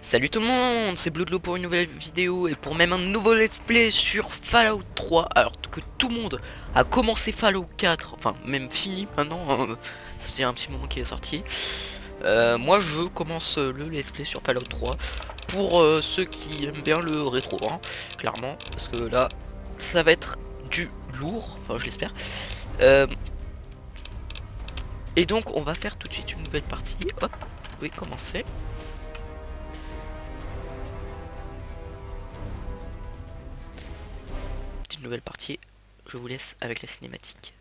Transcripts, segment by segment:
Salut tout le monde, c'est Bloodlow pour une nouvelle vidéo et pour même un nouveau let's play sur Fallout 3. Alors que tout le monde a commencé Fallout 4, enfin même fini maintenant, hein, ça fait un petit moment qu'il est sorti. Moi je commence le let's play sur Fallout 3 pour ceux qui aiment bien le rétro, hein, clairement, parce que là ça va être du lourd, enfin je l'espère. Et donc on va faire tout de suite une nouvelle partie. Hop, oui, commencer. Une nouvelle partie, je vous laisse avec la cinématique.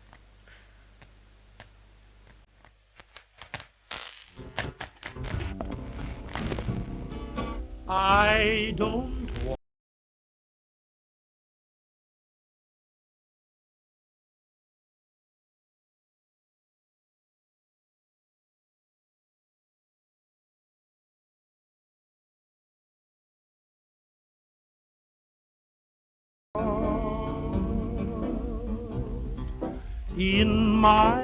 I don't want in my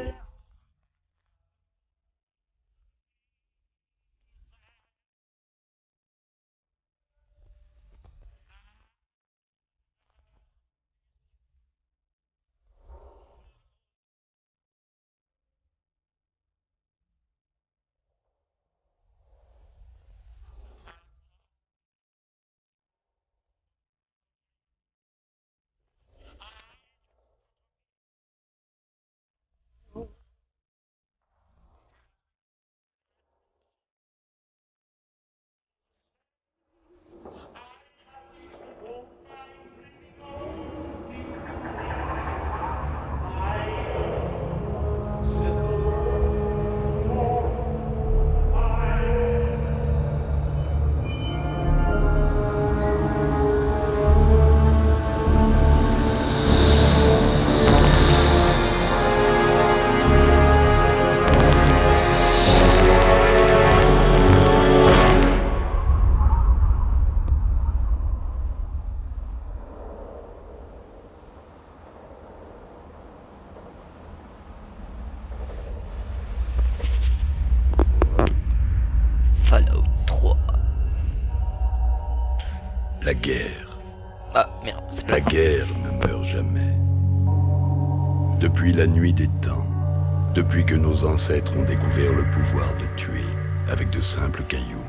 Fallout 3. La guerre. Ah merde, c'est pas La guerre ne meurt jamais. Depuis la nuit des temps, depuis que nos ancêtres ont découvert le pouvoir de tuer avec de simples cailloux,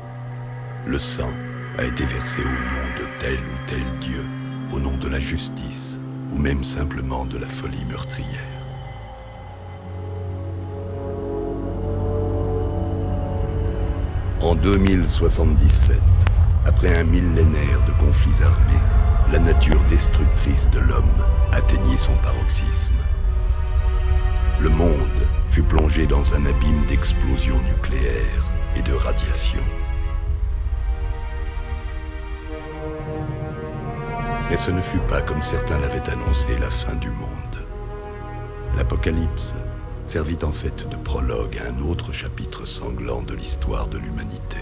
le sang a été versé au nom de tel ou tel dieu, au nom de la justice, ou même simplement de la folie meurtrière. En 2077, après un millénaire de conflits armés, la nature destructrice de l'homme atteignit son paroxysme. Le monde fut plongé dans un abîme d'explosions nucléaires et de radiation. Mais ce ne fut pas, comme certains l'avaient annoncé, la fin du monde. L'Apocalypse servit en fait de prologue à un autre chapitre sanglant de l'histoire de l'humanité.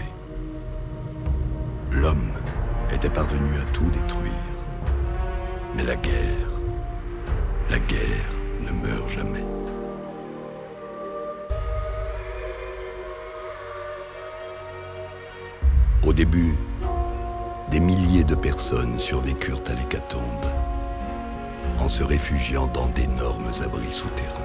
L'homme était parvenu à tout détruire. Mais la guerre ne meurt jamais. Au début, des milliers de personnes survécurent à l'hécatombe en se réfugiant dans d'énormes abris souterrains.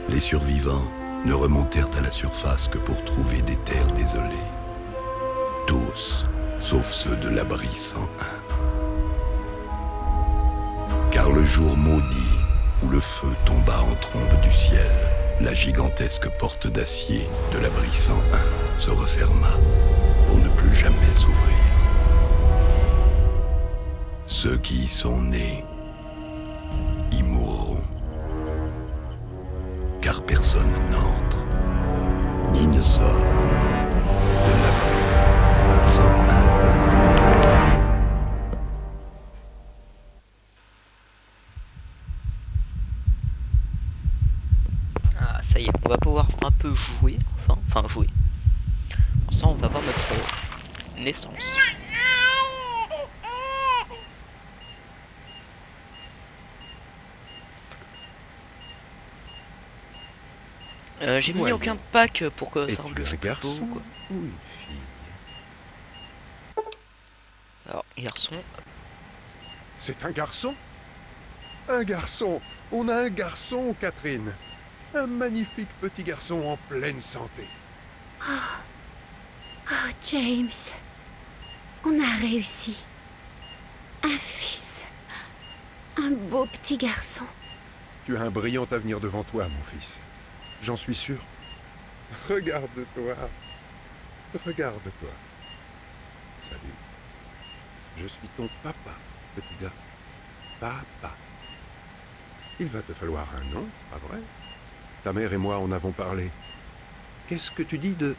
Les survivants ne remontèrent à la surface que pour trouver des terres désolées. Tous, sauf ceux de l'abri 101. Car le jour maudit où le feu tomba en trombe du ciel, la gigantesque porte d'acier de l'abri 101 se referma pour ne plus jamais s'ouvrir. Ceux qui y sont nés y mourront. Car personne n'entre ni ne sort de l'abri 101. Ah ça y est, on va pouvoir un peu jouer, enfin jouer. Ensemble on va voir notre naissance. J'ai mis Voyons. aucun pack pour que ça Es-tu rende le jeu un plus beau, garçon quoi. ou une fille? Alors, garçon. C'est un garçon? Un garçon! On a un garçon, Catherine! Un magnifique petit garçon en pleine santé. Oh, James. On a réussi. Un fils. Un beau petit garçon. Tu as un brillant avenir devant toi, mon fils. J'en suis sûr. Regarde-toi. Regarde-toi. Salut. Je suis ton papa, petit gars. Papa. Il va te falloir un nom, pas vrai? Ta mère et moi en avons parlé. Qu'est-ce que tu dis de...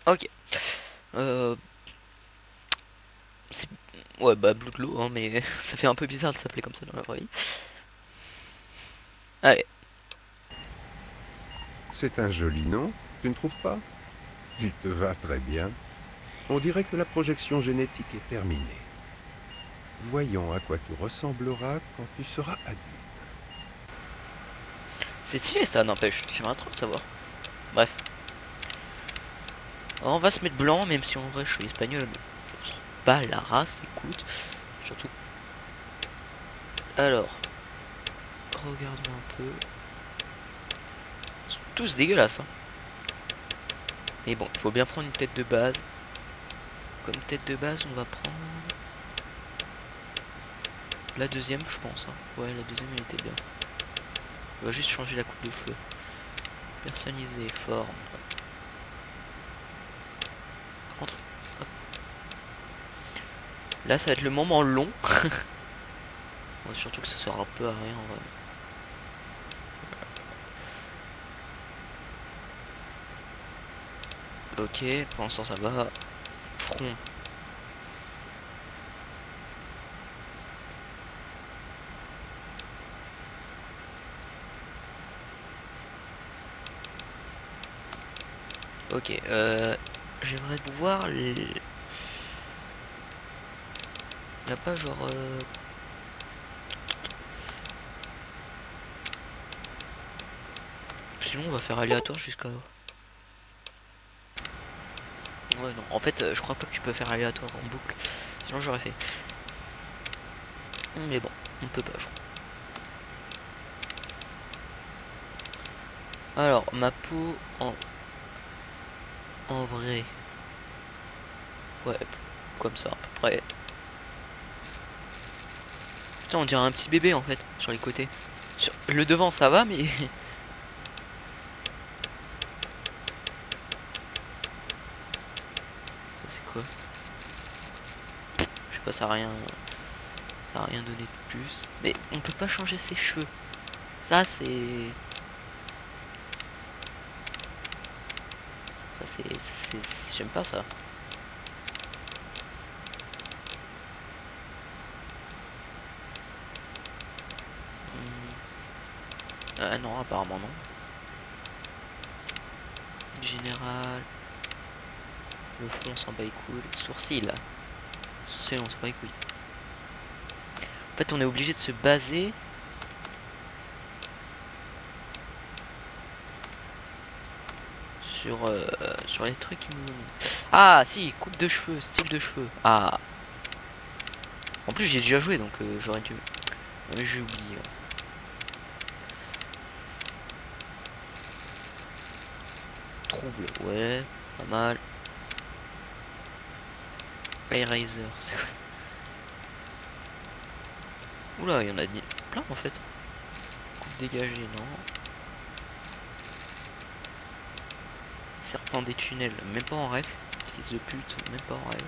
Ok. C'est- Ouais, bah Blue de l'eau, hein, mais ça fait un peu bizarre de s'appeler comme ça dans la vraie vie. Allez. C'est un joli nom, tu ne trouves pas? Il te va très bien. On dirait que la projection génétique est terminée. Voyons à quoi tu ressembleras quand tu seras adulte. C'est stylé ça, n'empêche. J'aimerais trop le savoir. Bref. Alors, on va se mettre blanc, même si en vrai je suis espagnol. Mais on s'en bat la race, écoute. Surtout. Alors. Regardons un peu. Ils sont tous dégueulasses. Hein. Mais bon, il faut bien prendre une tête de base. Comme tête de base, on va prendre... la deuxième, je pense. Hein. Ouais, la deuxième, elle était bien. On va juste changer la coupe de cheveux. Personnaliser, forme. Par contre, hop. Là, ça va être le moment long. Ouais, surtout que ça sert un peu à rien en vrai. Ok, pour l'instant ça va. Front. Ok, j'aimerais pouvoir... Y a pas genre... Sinon on va faire aléatoire jusqu'à... Ouais non, en fait je crois pas que tu peux faire aléatoire en boucle. Sinon j'aurais fait. Mais bon, on peut pas je crois. Alors, ma peau en vrai. Ouais, comme ça à peu près. Putain, on dirait un petit bébé en fait, sur les côtés. Sur le devant ça va, mais... Ça c'est quoi? Je sais pas, ça a rien... Ça a rien donné de plus. Mais on peut pas changer ses cheveux. Ça c'est... Ça c'est... J'aime pas ça. Ah non, apparemment non. Général. Le front on s'en bat les couilles. Les sourcils là. Sourcils on s'en bat les couilles. En fait on est obligé de se baser. Sur les trucs qui nous... Ah si, coupe de cheveux, style de cheveux. Ah. En plus j'ai déjà joué donc j'aurais dû... Mais j'ai oublié. Trouble, ouais, pas mal. Eraser, c'est quoi? Oula, il y en a plein en fait. Coupe dégagée, non. Serpent des tunnels, même pas en rêve, c'est fils de pute, même pas en rêve.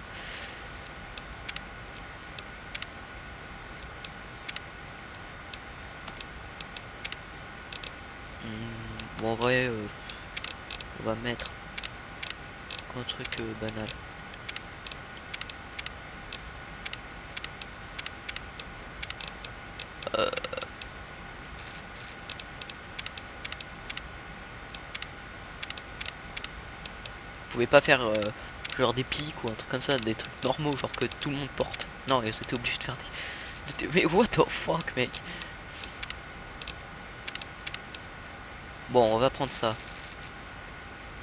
Bon en vrai, on va mettre un truc banal. Vous pouvez pas faire genre des pics ou un truc comme ça, des trucs normaux, genre que tout le monde porte. Non, et c'était obligé de faire des... Mais what the fuck, mec? Bon, on va prendre ça.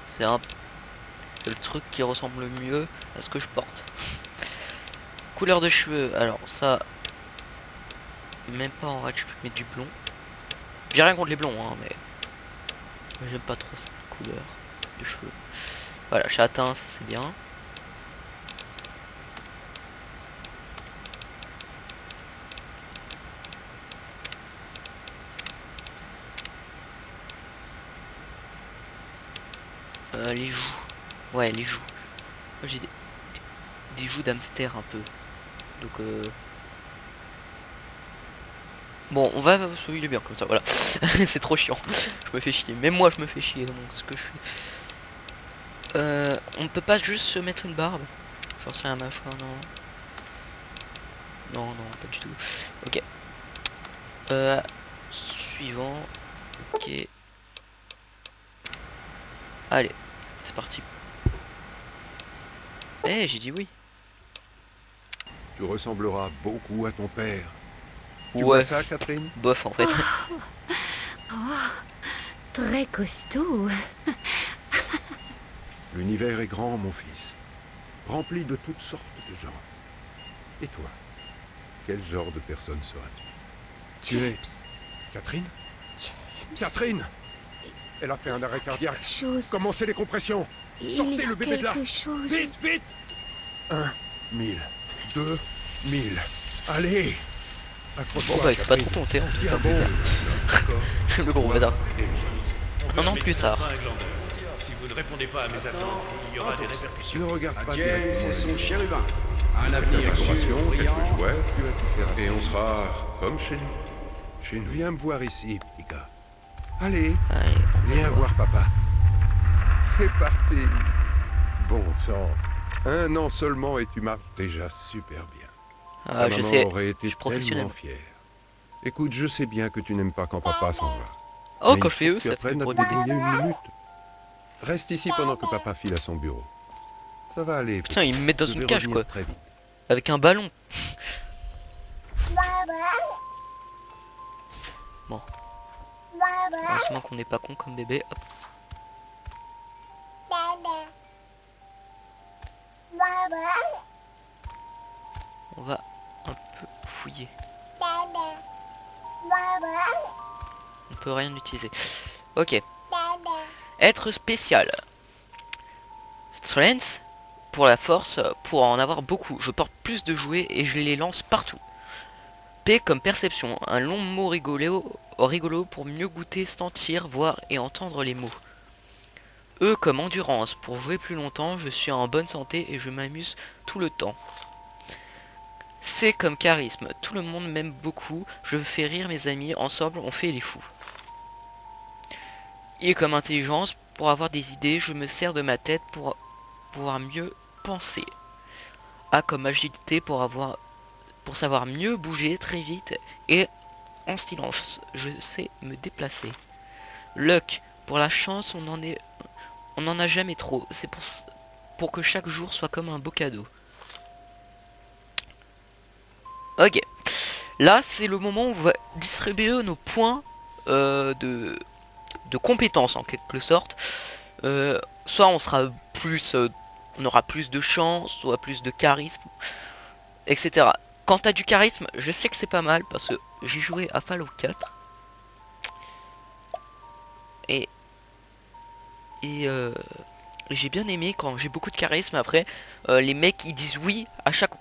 C'est un... c'est le truc qui ressemble le mieux à ce que je porte. Couleur de cheveux. Alors ça... Même pas en rade, je peux mettre du blond. J'ai rien contre les blonds, hein, mais... J'aime pas trop cette couleur de cheveux. Voilà, châtain, ça c'est bien. Les joues. Ouais, les joues. Moi j'ai des joues d'hamster un peu. Donc bon, on va... Il est bien comme ça, voilà. C'est trop chiant. Je me fais chier. Même moi je me fais chier dans ce que je fais. On peut pas juste se mettre une barbe. J'en sais un machin, non. Non, non, pas du tout. Ok. Suivant. Ok. Allez, c'est parti. Eh, j'ai dit oui. Tu ressembleras beaucoup à ton père. Tu Ouais, vois ça, Catherine? bof en fait. Très costaud. L'univers est grand, mon fils. Rempli de toutes sortes de gens. Et toi? Quel genre de personne seras-tu? Tu es... James. Catherine? James. Catherine! Elle a fait un arrêt cardiaque. Quelque chose. Commencez les compressions. Sortez Il y a le bébé de là. quelque chose. Vite, vite! 1 000, 2 000. Allez! Accroche-toi, Bon bah c'est pas Catherine. trop compté, on Tiens bon. D'accord. le gros bâtard. Non, non, plus tard. Si vous ne répondez pas à mes attentes, il y aura des répercussions. Ne regarde pas James et directement. son chérubin. Un avenir sûr, Quelques brillant. jouets, tu vas t'y faire. Et on sera comme chez nous. Chez nous. Viens me voir ici, petit gars. Allez, Allez, viens voir papa. C'est parti. Bon sang. 1 an seulement et tu marches déjà super bien. ah, Ta je maman sais, aurait je été suis professionnel. tellement fière. Écoute, je sais bien que tu n'aimes pas quand papa s'en va. Oh, Mais quand il je fais faut eux, que tu ça fait apprennes à pour te le bébé. débrouiller 1 minute. Reste ici pendant que papa file à son bureau. Ça va aller. Putain, petit. ils me mettent dans Je une vais cage revenir quoi. très vite. Avec un ballon. Bon. Heureusement qu'on n'est pas con comme bébé. Hop. On va un peu fouiller. On peut rien utiliser. Ok. Être spécial. Strength. Pour la force, pour en avoir beaucoup. Je porte plus de jouets et je les lance partout. P comme perception. Un long mot rigolo pour mieux goûter, sentir, voir et entendre les mots. E comme endurance. Pour jouer plus longtemps, je suis en bonne santé et je m'amuse tout le temps. C comme charisme. Tout le monde m'aime beaucoup. Je fais rire mes amis. Ensemble, on fait les fous. I comme intelligence. Pour avoir des idées, je me sers de ma tête pour pouvoir mieux penser. A comme agilité pour savoir mieux bouger très vite et en silence. Je sais me déplacer. Luck. Pour la chance, on n'en a jamais trop. C'est pour que chaque jour soit comme un beau cadeau. Ok. Là, c'est le moment où on va distribuer nos points de compétences en quelque sorte. Soit on sera plus... on aura plus de chance, soit plus de charisme, etc. Quant à du charisme, je sais que c'est pas mal parce que j'ai joué à Fallout 4. Et j'ai bien aimé quand j'ai beaucoup de charisme. Après, les mecs ils disent oui à chaque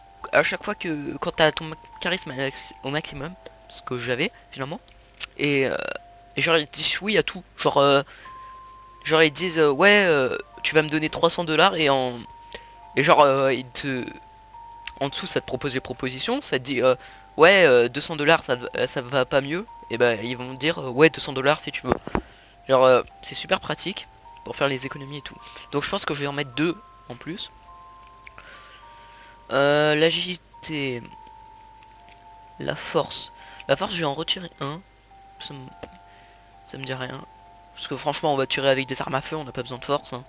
fois que quand t'as ton charisme au maximum, ce que j'avais finalement. Et genre ils disent oui à tout. Genre ils disent ouais tu vas me donner 300$ et genre en dessous ça te propose les propositions, ça te dit ouais 200$ ça va pas mieux, et ben ils vont dire ouais 200$ si tu veux. Genre c'est super pratique pour faire les économies et tout. Donc je pense que je vais en mettre 2 en plus. L'agilité, la force je vais en retirer un. Ça me dit rien. Parce que franchement on va tirer avec des armes à feu, on n'a pas besoin de force hein.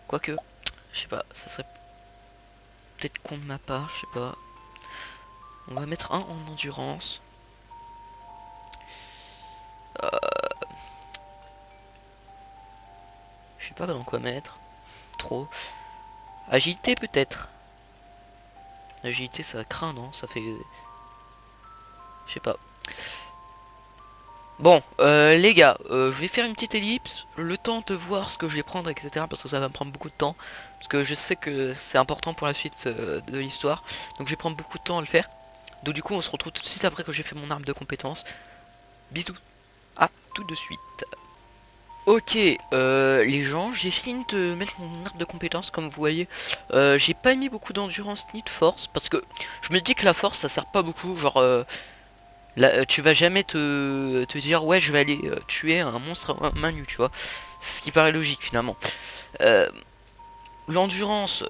Quoique, je sais pas, ça serait peut-être con de ma part, je sais pas. On va mettre un en endurance. sais pas dans quoi mettre. Trop. Agilité peut-être. Agilité ça craint, non? Ça fait... Je sais pas. Bon, les gars, je vais faire une petite ellipse, le temps de voir ce que je vais prendre, etc. Parce que ça va me prendre beaucoup de temps. Parce que je sais que c'est important pour la suite de l'histoire. Donc je vais prendre beaucoup de temps à le faire. Donc du coup, on se retrouve tout de suite après que j'ai fait mon arbre de compétences. Bisous. À tout de suite. Ok, les gens, j'ai fini de mettre mon arbre de compétences, comme vous voyez. J'ai pas mis beaucoup d'endurance ni de force. Parce que je me dis que la force, ça sert pas beaucoup. Genre... là, tu vas jamais te dire ouais je vais aller tuer un monstre à main nue, tu vois. C'est ce qui paraît logique finalement. L'endurance,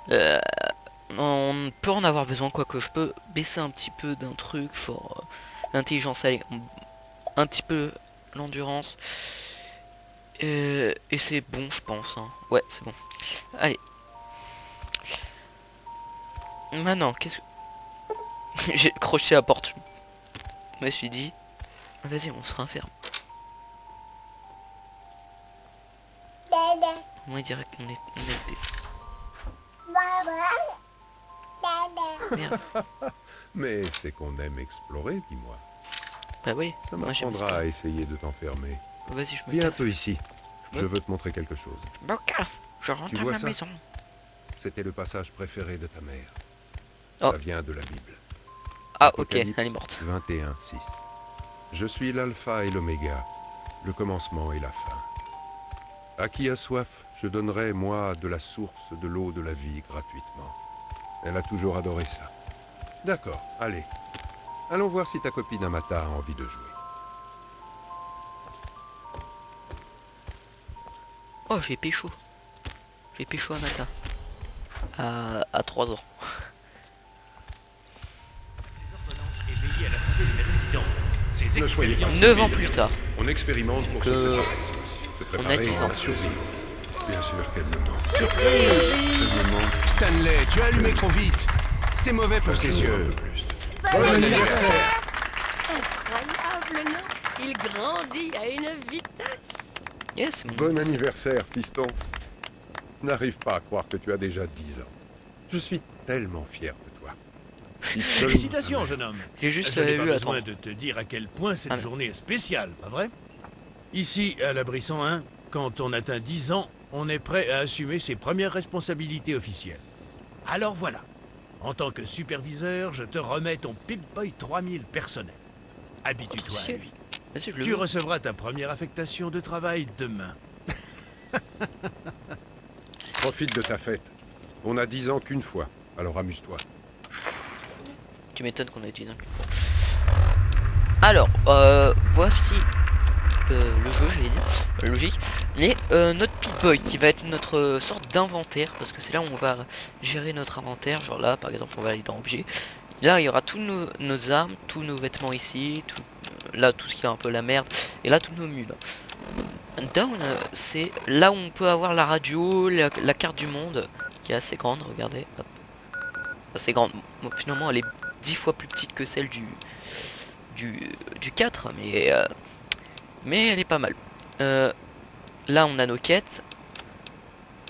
on peut en avoir besoin, quoique je peux baisser un petit peu d'un truc, genre l'intelligence, allez, un petit peu l'endurance. Et c'est bon je pense, hein. Ouais c'est bon. Allez. Maintenant, qu'est-ce que... J'ai crocheté la porte. Je me suis dit, vas-y, on se renferme. Moi, il dirait qu'on est Merde. Mais c'est qu'on aime explorer, dis-moi. Bah oui, Ça moi j'aime m'apprendra à essayer de t'enfermer. ça. Vas-y, je me Viens un casse. peu ici. Je Je me- veux te montrer quelque chose. Je me casse. Je rentre Tu à vois ma ça maison. C'était le passage préféré de ta mère. Oh. Ça vient de la Bible. Ah ok, Apocalypse elle est morte. 21, 6. Je suis l'alpha et l'oméga, le commencement et la fin. À qui a soif, je donnerai, moi, de la source de l'eau de la vie gratuitement. Elle a toujours adoré ça. D'accord, allez. Allons voir si ta copine Amata a envie de jouer. Oh, j'ai pécho. J'ai pécho à Mata. À 3 ans. Et veiller à la santé de mes résidents. Ces Ne soyez pas expériences... 9 ans plus tard. On expérimente pour Que- se on a préparer 10 à ans. la survie. Bien sûr qu'elle me manque. Elle me manque Stanley, tu as allumé trop vite. C'est mauvais pour ses toujours un yeux. peu plus. Bon anniversaire! Incroyable, non? Il grandit à une vitesse. Yes, c'est mon... Bon anniversaire, fiston. Je n'arrive pas à croire que tu as déjà 10 ans. Je suis tellement fier de toi. Si seul- Félicitations, jeune homme. J'ai juste Je n'ai pas eu à besoin attendre. de te dire à quel point cette Ah, mais- journée est spéciale, pas vrai? Ici, à l'abri 101, quand on atteint 10 ans, on est prêt à assumer ses premières responsabilités officielles. Alors voilà, en tant que superviseur, je te remets ton Pip-Boy 3000 personnel. Habitue-toi à lui. Vas-y, je le Tu veux. recevras ta première affectation de travail demain. Profite de ta fête. On a 10 ans qu'une fois, alors amuse-toi. Tu m'étonnes qu'on ait dit d'un coup. Alors, voici le jeu, j'allais dire, logique. Mais notre Pip-Boy qui va être notre sorte d'inventaire, parce que c'est là où on va gérer notre inventaire. Genre là, par exemple, on va aller dans objet. Là, il y aura tous nos armes, tous nos vêtements ici, là tout ce qui est un peu la merde, et là tous nos mules. Down, c'est là où on peut avoir la radio, la carte du monde, qui est assez grande, regardez. Hop. Assez grande. Bon, finalement, elle est 10 fois plus petite que celle du 4, mais elle est pas mal. Là, on a nos quêtes.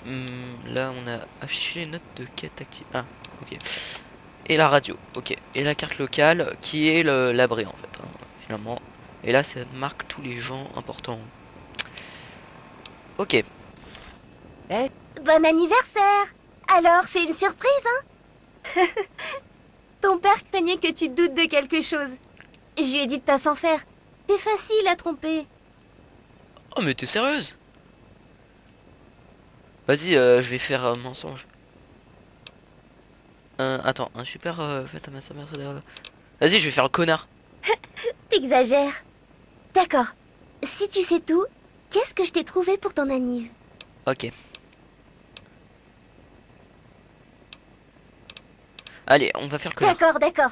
Là, on a affiché les notes de quête active. Ah, ok. Et la radio, ok. Et la carte locale, qui est l'abri, en fait, hein, finalement. Et là, ça marque tous les gens importants. Ok. Bon anniversaire. Alors, c'est une surprise, hein? Ton père craignait que tu te doutes de quelque chose. Je lui ai dit de pas s'en faire. T'es facile à tromper. Oh, mais t'es sérieuse? Vas-y, je vais faire un mensonge. Attends, un super fête à ma mère. Vas-y, je vais faire le connard. T'exagères. D'accord. Si tu sais tout, qu'est-ce que je t'ai trouvé pour ton anniv? Ok. Allez, on va faire le connard. D'accord, d'accord.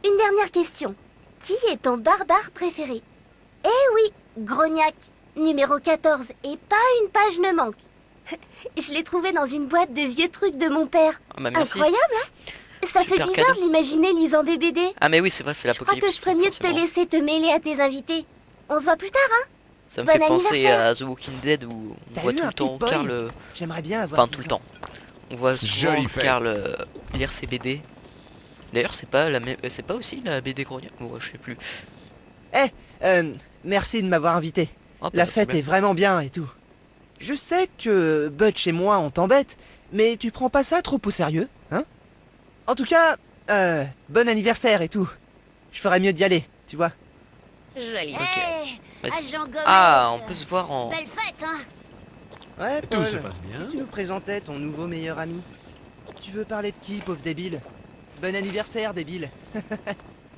Une dernière question. Qui est ton barbare préféré? Eh oui, Grognac, numéro 14, et pas une page ne manque. Je l'ai trouvé dans une boîte de vieux trucs de mon père. Ah bah merci. Incroyable, hein? Ça fait Super bizarre cadeau. de l'imaginer lisant des BD. Ah mais oui, c'est vrai, c'est Je crois l'apocalypse. que je ferais mieux de te forcément. laisser te mêler à tes invités. On se voit plus tard, hein? Ça me Bon fait penser anniversaire. à The Walking Dead où on T'as voit eu tout un le temps Pip-Boy Carl... J'aimerais bien avoir Enfin, 10 tout le ans. temps. On voit souvent Jolie fête. Carl lire ses BD. D'ailleurs, c'est pas la même... c'est pas aussi la BD Grognac? Ouais, je sais plus. Merci de m'avoir invité. Oh, La pas de fête est problème. vraiment bien et tout. Je sais que Butch et moi on t'embête, mais tu prends pas ça trop au sérieux, hein? En tout cas, bon anniversaire et tout. Je ferais mieux d'y aller, tu vois. Hey, Ok. Vas-y. agent Gomez. Ah, on peut se voir en... Belle fête, hein. Ouais, Tout Paul, se passe bien. si tu nous présentais ton nouveau meilleur ami. Tu veux parler de qui, pauvre débile? Bon anniversaire, débile.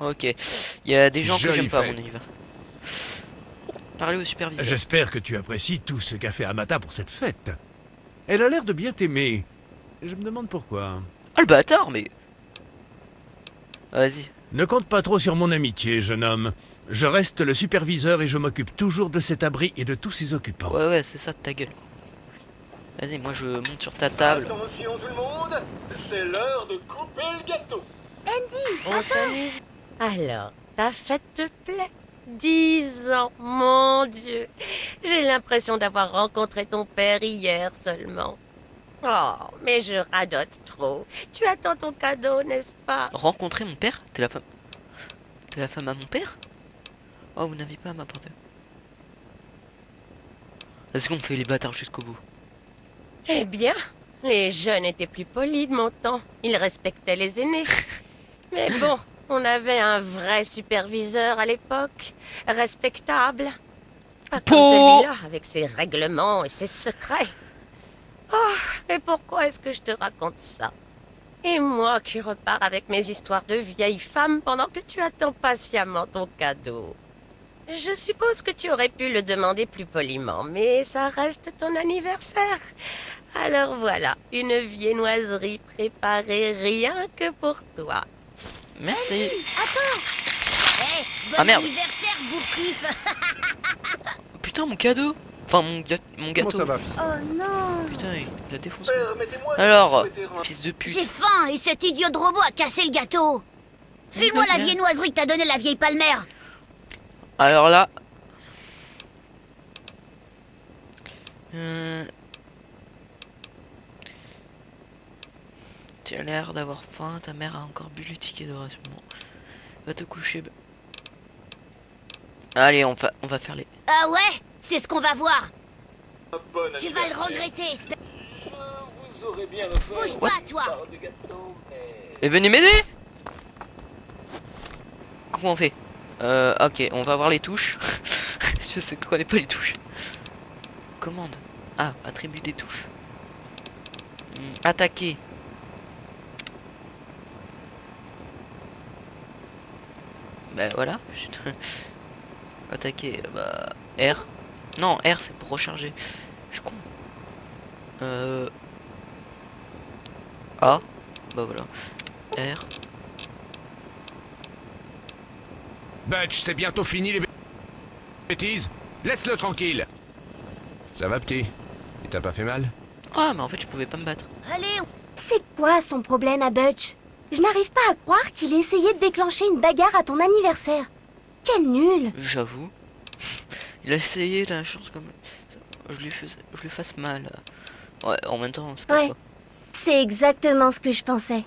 Ok. Il y a des gens que Jolie j'aime pas à fête. mon univers. Parlez au superviseur. J'espère que tu apprécies tout ce qu'a fait Amata pour cette fête. Elle a l'air de bien t'aimer. Je me demande pourquoi. Ah, le bâtard, mais... Vas-y. Ne compte pas trop sur mon amitié, jeune homme. Je reste le superviseur et je m'occupe toujours de cet abri et de tous ses occupants. Ouais, ouais, c'est ça de ta gueule. Vas-y, moi je monte sur ta table. Attention tout le monde, c'est l'heure de couper le gâteau. On s'amuse. Alors, ta fête te plaît? 10 ans, mon Dieu. J'ai l'impression d'avoir rencontré ton père hier seulement. Oh, mais je radote trop. Tu attends ton cadeau, n'est-ce pas? Rencontrer mon père? T'es la femme... T'es la femme à mon père? Oh, vous n'avez pas à m'apporter. Est-ce qu'on fait les bâtards jusqu'au bout? Eh bien, les jeunes étaient plus polis de mon temps. Ils respectaient les aînés. Mais bon, on avait un vrai superviseur à l'époque, respectable. Pas comme Po- celui-là, avec ses règlements et ses secrets. Oh, et pourquoi est-ce que je te raconte ça? Et moi qui repars avec mes histoires de vieilles femmes pendant que tu attends patiemment ton cadeau. Je suppose que tu aurais pu le demander plus poliment, mais ça reste ton anniversaire. Alors voilà, une viennoiserie préparée rien que pour toi. Merci. Hey, bon Ah, merde. anniversaire, bouffif. Putain, mon cadeau. Enfin, mon gâteau. Comment ça va, fils? Oh non. Putain, il a défoncé. Permettez-moi de Alors, vous souhaiter un... fils de pute. J'ai faim et cet idiot de robot a cassé le gâteau. File-moi la viennoiserie que t'as donnée la vieille palmère. Alors là... Tu as l'air d'avoir faim, ta mère a encore bu le ticket de rationnement. Va te coucher. Allez, on va faire les... Ah ouais? C'est ce qu'on va voir. bon Tu vas le anniversaire. regretter, espèce. Je vous aurais bien offert Bouge une pas, toi. part de gâteau, mais... Et venez m'aider. Comment on fait? Ok, on va voir les touches. Je connais pas les touches. Commande. Ah, attribut des touches. Attaquer. Bah voilà. Attaquer, bah... R. Non, R c'est pour recharger. Je suis con. A. Bah voilà. R. Butch, c'est bientôt fini les bêtises. Laisse-le tranquille. Ça va, petit? Il t'a pas fait mal? Ah, mais en fait je pouvais pas me battre. Allez. C'est quoi son problème à Butch? Je n'arrive pas à croire qu'il ait essayé de déclencher une bagarre à ton anniversaire. Quel nul. J'avoue. Il a essayé la chance comme... Je lui fasse mal. Ouais, en même temps, c'est pas Ouais. quoi. C'est exactement ce que je pensais.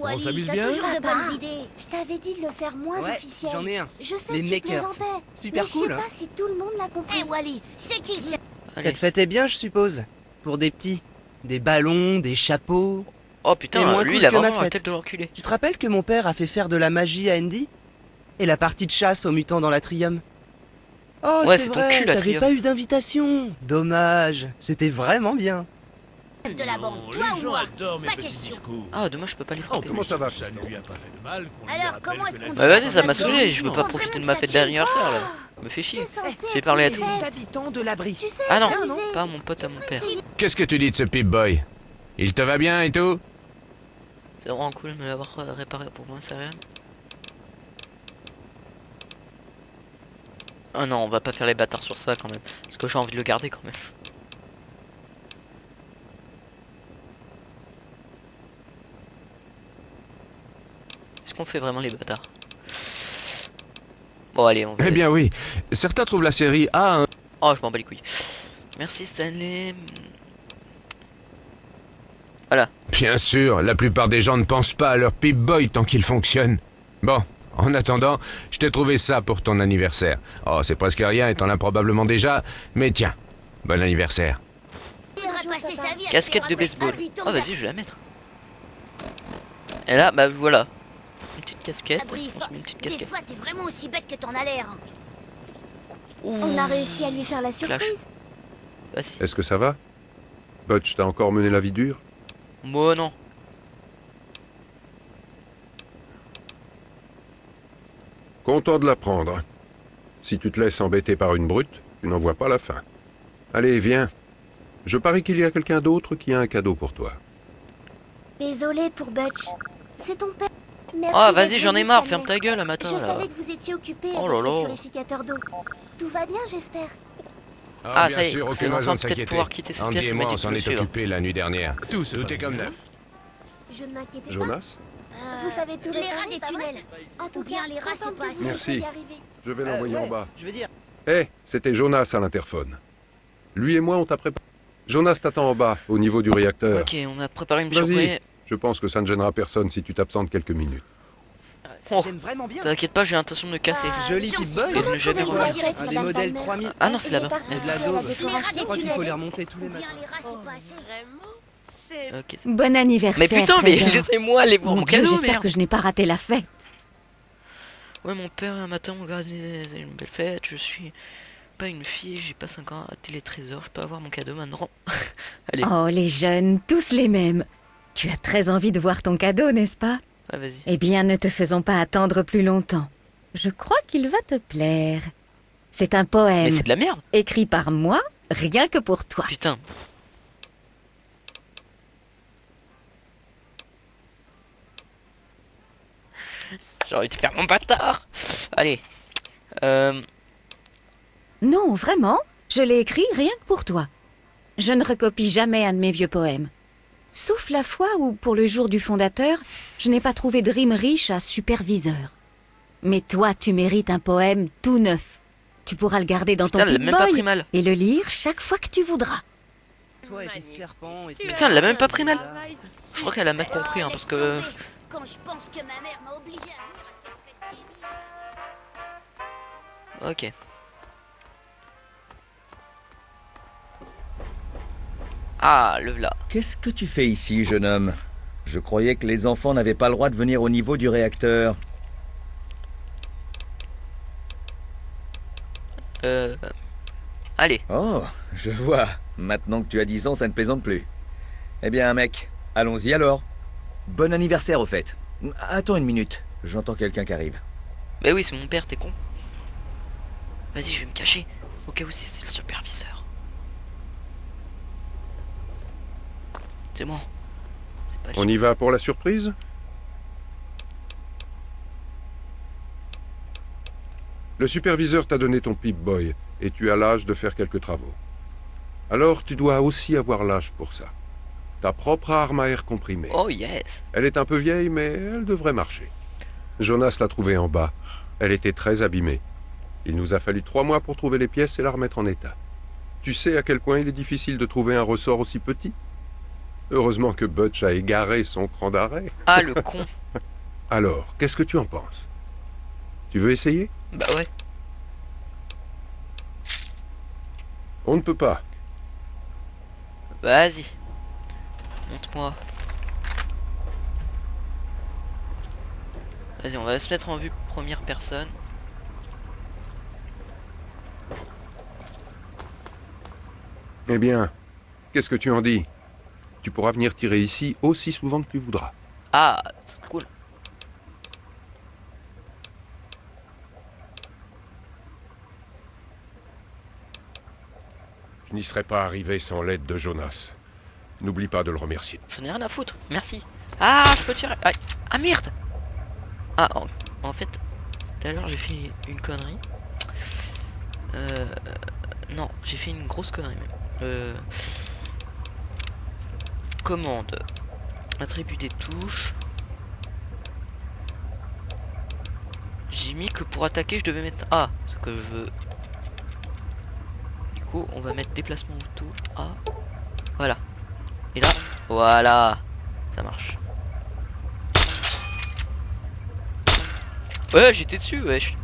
On s'amuse t'as bien? toujours de Papa, bonnes idées. Je t'avais dit de le faire moins Ouais, officiel. j'en ai un. Je sais Les que tu Makers. plaisantais. Super mais cool, je sais hein. pas si tout le monde l'a compris. Eh Wally, c'est qui le... Allez. Cette fête est bien, je suppose. Pour des petits. Des ballons, des chapeaux. Oh Et putain, moins lui cool il a que ma vraiment la fête. tête de l'enculé. Tu te rappelles que mon père a fait faire de la magie à Andy? Et la partie de chasse aux mutants dans l'Atrium? Oh, Ouais, c'est c'est ton vrai, cul, t'avais l'Atrium. pas eu d'invitation. Dommage, c'était vraiment bien. de la Non, bande, toi les ou gens moi? adorent mes Pas petits question. discours. Ah, dommage, je peux pas les En frapper. plus, Comment ça va, ça fiston? ne lui a pas fait de mal qu'on lui Alors, rappelle comment que est-ce la qu'on vie- Bah vas-y, ça m'a Attends, saoulé, je veux faut pas vraiment profiter de que ma ça fête tire. d'anniversaire là. Me fait chier. C'est censé J'ai être parlé à une tout. fête. Les habitants de l'abri. Tu sais, Ah non, s'amuser. pas mon pote à mon père. Qu'est-ce que tu dis de ce Pip-Boy? Il te va bien et tout? C'est vraiment cool de me l'avoir réparé pour moi, c'est rien. Ah non, on va pas faire les bâtards sur ça quand même. Parce que j'ai envie de le garder quand même. Est-ce qu'on fait vraiment les bâtards? Bon allez, on va... Eh bien oui. Certains trouvent la série A Oh, je m'en bats les couilles. Merci Stanley. Voilà. Bien sûr, la plupart des gens ne pensent pas à leur Pip-Boy tant qu'il fonctionne. Bon, en attendant, je t'ai trouvé ça pour ton anniversaire. Oh, c'est presque rien et t'en as probablement déjà, mais tiens, bon anniversaire. Casquette de baseball. Oh, vas-y, je vais la mettre. Et là, bah voilà. Une petite casquette. On se met une petite Des casquette. fois, t'es vraiment aussi bête que t'en as l'air. Ouh. On a réussi à lui faire la surprise. Vas-y. Est-ce que ça va? Butch t'a encore mené la vie dure? Moi non. Content de l'apprendre. Si tu te laisses embêter par une brute, tu n'en vois pas la fin. Allez, viens. Je parie qu'il y a quelqu'un d'autre qui a un cadeau pour toi. Désolé pour Butch. C'est ton père. Merci Oh, d'être vas-y, j'en ai venu, marre, Stanley. ferme ta gueule, un matin Je là. savais que vous étiez occupé Oh avec là le là. purificateur d'eau. Tout va bien, j'espère. Ah, bien ça y est, sûr, je aucune vais raison enfin de peut-être s'inquiéter. pouvoir quitter cette Andy pièce, et il m'a moi, dit on de s'en me est suivre. occupé la nuit dernière. Tout se Tout passe est comme bien. neuf. Je ne m'inquiétais pas. Jonas? Vous savez tout Les rats des pas vrai? tunnels. En tout Ou bien cas, les rats, contente c'est pas que vous Merci. soyez arrivés. Je vais l'envoyer en bas. Je veux dire... C'était Jonas à l'interphone. Lui et moi, on t'a préparé. Jonas t'attend en bas, au niveau du réacteur. Ok, on a préparé une Vas-y. surprise. Je pense que ça ne gênera personne si tu t'absentes quelques minutes. Oh, J'aime vraiment bien. t'inquiète pas, j'ai l'intention de me casser. Joli j'en Pip-Boy. Et de ne jamais pouvez-vous revoir. dire Un des modèles 3000. Ah non, c'est là-bas. Et de la daube. Je décoration. crois qu'il faut les remonter tous les Ou bien matins. les rats, c'est pas assez. Vraiment C'est Ok. Bon anniversaire. Mais putain, mais trésor. laissez-moi aller voir Mon mon Dieu, cadeau, j'espère merde. que je n'ai pas raté la fête. Ouais, mon père un matin m'a organisé une belle fête. Je suis pas une fille, j'ai pas 5 ans à les trésors. Je peux avoir mon cadeau maintenant. Allez, Oh, les jeunes, tous les mêmes. Tu as très envie de voir ton cadeau, n'est-ce pas? ah, vas-y. Eh bien, ne te faisons pas attendre plus longtemps. Je crois qu'il va te plaire. C'est un Mais poème c'est de la merde. écrit par moi, rien que pour toi. Putain. J'ai envie de faire mon bâtard. Allez. Non, vraiment, je l'ai écrit rien que pour toi. Je ne recopie jamais un de mes vieux poèmes. Sauf la fois où, pour le jour du fondateur, je n'ai pas trouvé de rime riche à superviseur. Mais toi, tu mérites un poème tout neuf. Tu pourras le garder dans Putain, ton elle l'a même pas pris Pip-Boy mal. et le lire chaque fois que tu voudras. Toi et tes serpents et tes... Putain, elle l'a même pas pris mal. Travail Je crois qu'elle a mal compris, hein, parce que... Quand je pense que ma mère m'a obligé à venir à cette fête Ok. terrible. Ah, le là. Qu'est-ce que tu fais ici, jeune homme? Je croyais que les enfants n'avaient pas le droit de venir au niveau du réacteur. Allez. Oh, je vois. Maintenant que tu as 10 ans, ça ne plaisante plus. Eh bien, mec, allons-y alors. Bon anniversaire, au fait. Attends une minute, j'entends quelqu'un qui arrive. Bah oui, c'est mon père, t'es con. Vas-y, je vais me cacher. Au cas où c'est le superviseur. C'est bon. C'est pas le On y va pour la surprise? Le superviseur t'a donné ton Pip-Boy et tu as l'âge de faire quelques travaux. Alors tu dois aussi avoir l'âge pour ça. Ta propre arme à air comprimé. Oh yes. Elle est un peu vieille, mais elle devrait marcher. Jonas l'a trouvée en bas. Elle était très abîmée. Il nous a fallu 3 mois pour trouver les pièces et la remettre en état. Tu sais à quel point il est difficile de trouver un ressort aussi petit? Heureusement que Butch a égaré son cran d'arrêt. Ah, le con. Alors, qu'est-ce que tu en penses? Tu veux essayer? Bah ouais. On ne peut pas. Vas-y. Montre-moi. Vas-y, on va se mettre en vue première personne. Eh bien, qu'est-ce que tu en dis? Tu pourras venir tirer ici aussi souvent que tu voudras. Ah, c'est cool. Je n'y serais pas arrivé sans l'aide de Jonas. N'oublie pas de le remercier. J'en ai rien à foutre. Merci. Ah, je peux tirer. Ah, ah, merde. Ah, en fait, tout à l'heure j'ai fait une connerie. Non, j'ai fait une grosse connerie même. Commande. Attribut des touches. J'ai mis que pour attaquer je devais mettre A. Ce que je veux coup, on va mettre déplacement auto à... Voilà. Et là, voilà. Ça marche. Ouais, j'étais dessus, wesh.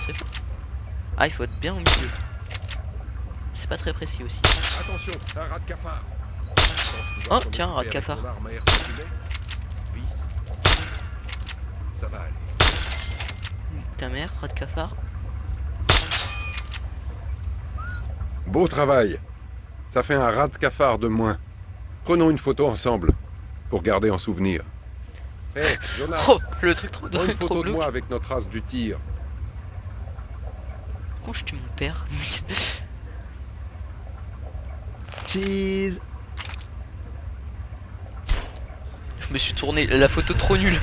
C'est fou. Ah, il faut être bien au milieu. C'est pas très précis aussi. Attention, un rat de cafard. Oh, tiens, un rat de cafard. Ça va aller. Ta mère, rat de cafard. Beau travail. Ça fait un rat de cafard de moins. Prenons une photo ensemble, pour garder en souvenir. Hé, Jonas, Oh, le truc trop prends une trop photo de glauque. moi avec notre as du tir. Comment je tue mon père? Cheese. Je me suis tourné, la photo trop nulle.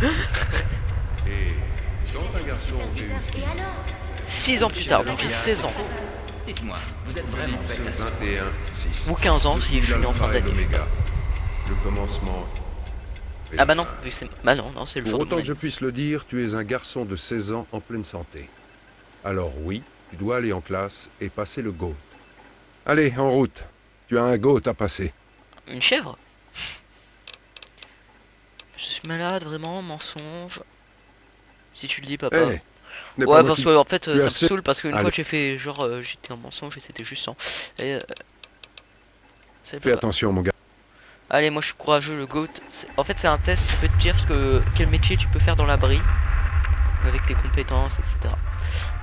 Sont un garçon Superviseur, et alors 6 ans plus tard, donc j'ai 16 ans. Dites-moi, vous êtes vraiment bête à ça. 21, 6. Ou 15 ans si je suis né en fin d'année. Le commencement. et Ah la bah non, fin. vu que c'est... Bah non, non, c'est le Pour jour de autant mon que je anniversaire. puisse le dire, tu es un garçon de 16 ans en pleine santé. Alors oui, tu dois aller en classe et passer le GOAT. Allez, en route. Tu as un GOAT à passer. Une chèvre? Je suis malade, vraiment, mensonge. Si tu le dis, papa. Eh, ce n'est pas Ouais, moi parce qui- que en fait, tu ça as me sept- saoule parce qu'une Allez. fois j'ai fait genre j'étais un mensonge et c'était juste 100. Et, c'est Fais pas- attention, mon gars. Allez, moi je suis courageux, le GOAT. En fait, c'est un test qui peut te dire quel métier tu peux faire dans l'abri avec tes compétences, etc.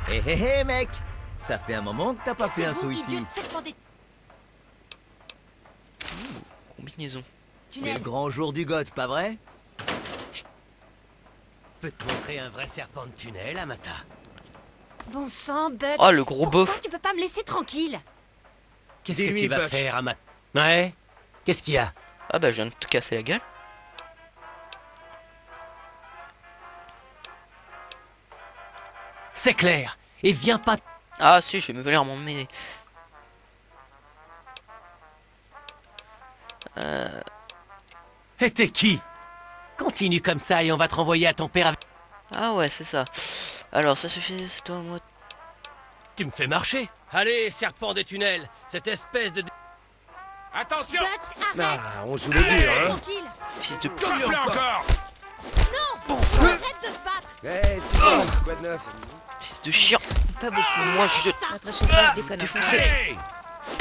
Hé hé hé mec, ça fait un moment que t'as pas fait un saut ici. Combinaison. C'est le grand jour du GOT, pas vrai? Je peux te montrer un vrai serpent de tunnel, Amata. Bon sang, Butch. Oh, le gros Pourquoi bof. tu peux pas me laisser tranquille? Qu'est-ce que tu vas faire, Amata? Ouais? Qu'est-ce qu'il y a? Ah bah je viens de te casser la gueule. C'est clair. Et viens pas... Ah si, je vais me venir m'en mêler. Et t'es qui? Continue comme ça et on va te renvoyer à ton père avec... Ah ouais, c'est ça. Alors ça suffit, c'est toi, moi. Tu me fais marcher. Allez, serpent des tunnels, cette espèce de... Attention! Butch, arrête on joue le dur, hein. Tranquille Fils de pute. Frappe-le encore! Arrête de se battre Eh, c'est bon, quoi de neuf? Fils de chien. Pas beaucoup. Moi je Notre chauffage déconne. défoncé. Hey!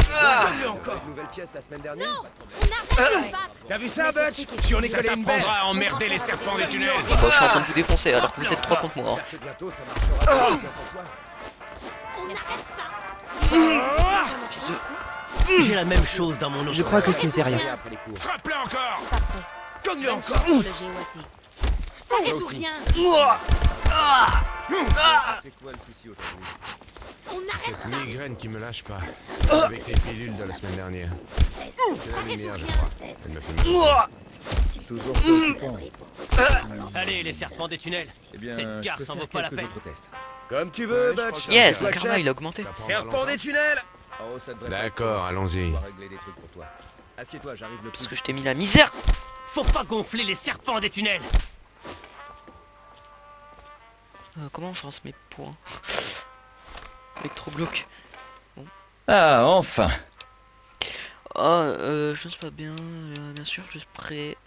Donne-le encore! Nouvelle pièce la semaine dernière? On arrête de se battre T'as vu ça, Butch? Si on est collé une t'apprendra à emmerder les serpents des tunnels! Bah, je suis en train de vous défoncer alors que vous êtes 3 contre moi. Hein. Bientôt, ça marchera bien pour toi. On arrête ça Fils de... J'ai la même chose dans mon autre. Je crois que ce n'était rien. Après les cours. Frappe-le encore! Parfait. Cogne-le Bonne encore! chance pour le GOAT. Ça résout rien C'est quoi le souci aujourd'hui? On arrête Cette ça migraine qui me lâche pas. Avec les pilules de la semaine dernière. C'est la lumière, je crois. Elle me fait mal. Toujours préoccupant. Allez, les serpents des tunnels. Eh bien, Cette gare je peux s'en faire vaut pas la quelques peine. autres tests. Comme tu veux, Ouais, je crois Butch. que Yes, c'est mon un karma il a augmenté. Ça prendra Serpent longtemps. des tunnels. Oh, ça devrait pas D'accord, être- allons-y. On va régler des trucs pour toi. Assieds-toi, j'arrive le Parce plus que je vite t'ai mis la misère. Faut pas gonfler les serpents des tunnels. Comment je lance mes points? Électrobloc. Ah, enfin. Je ne sais pas bien. Bien sûr, je suis prêt.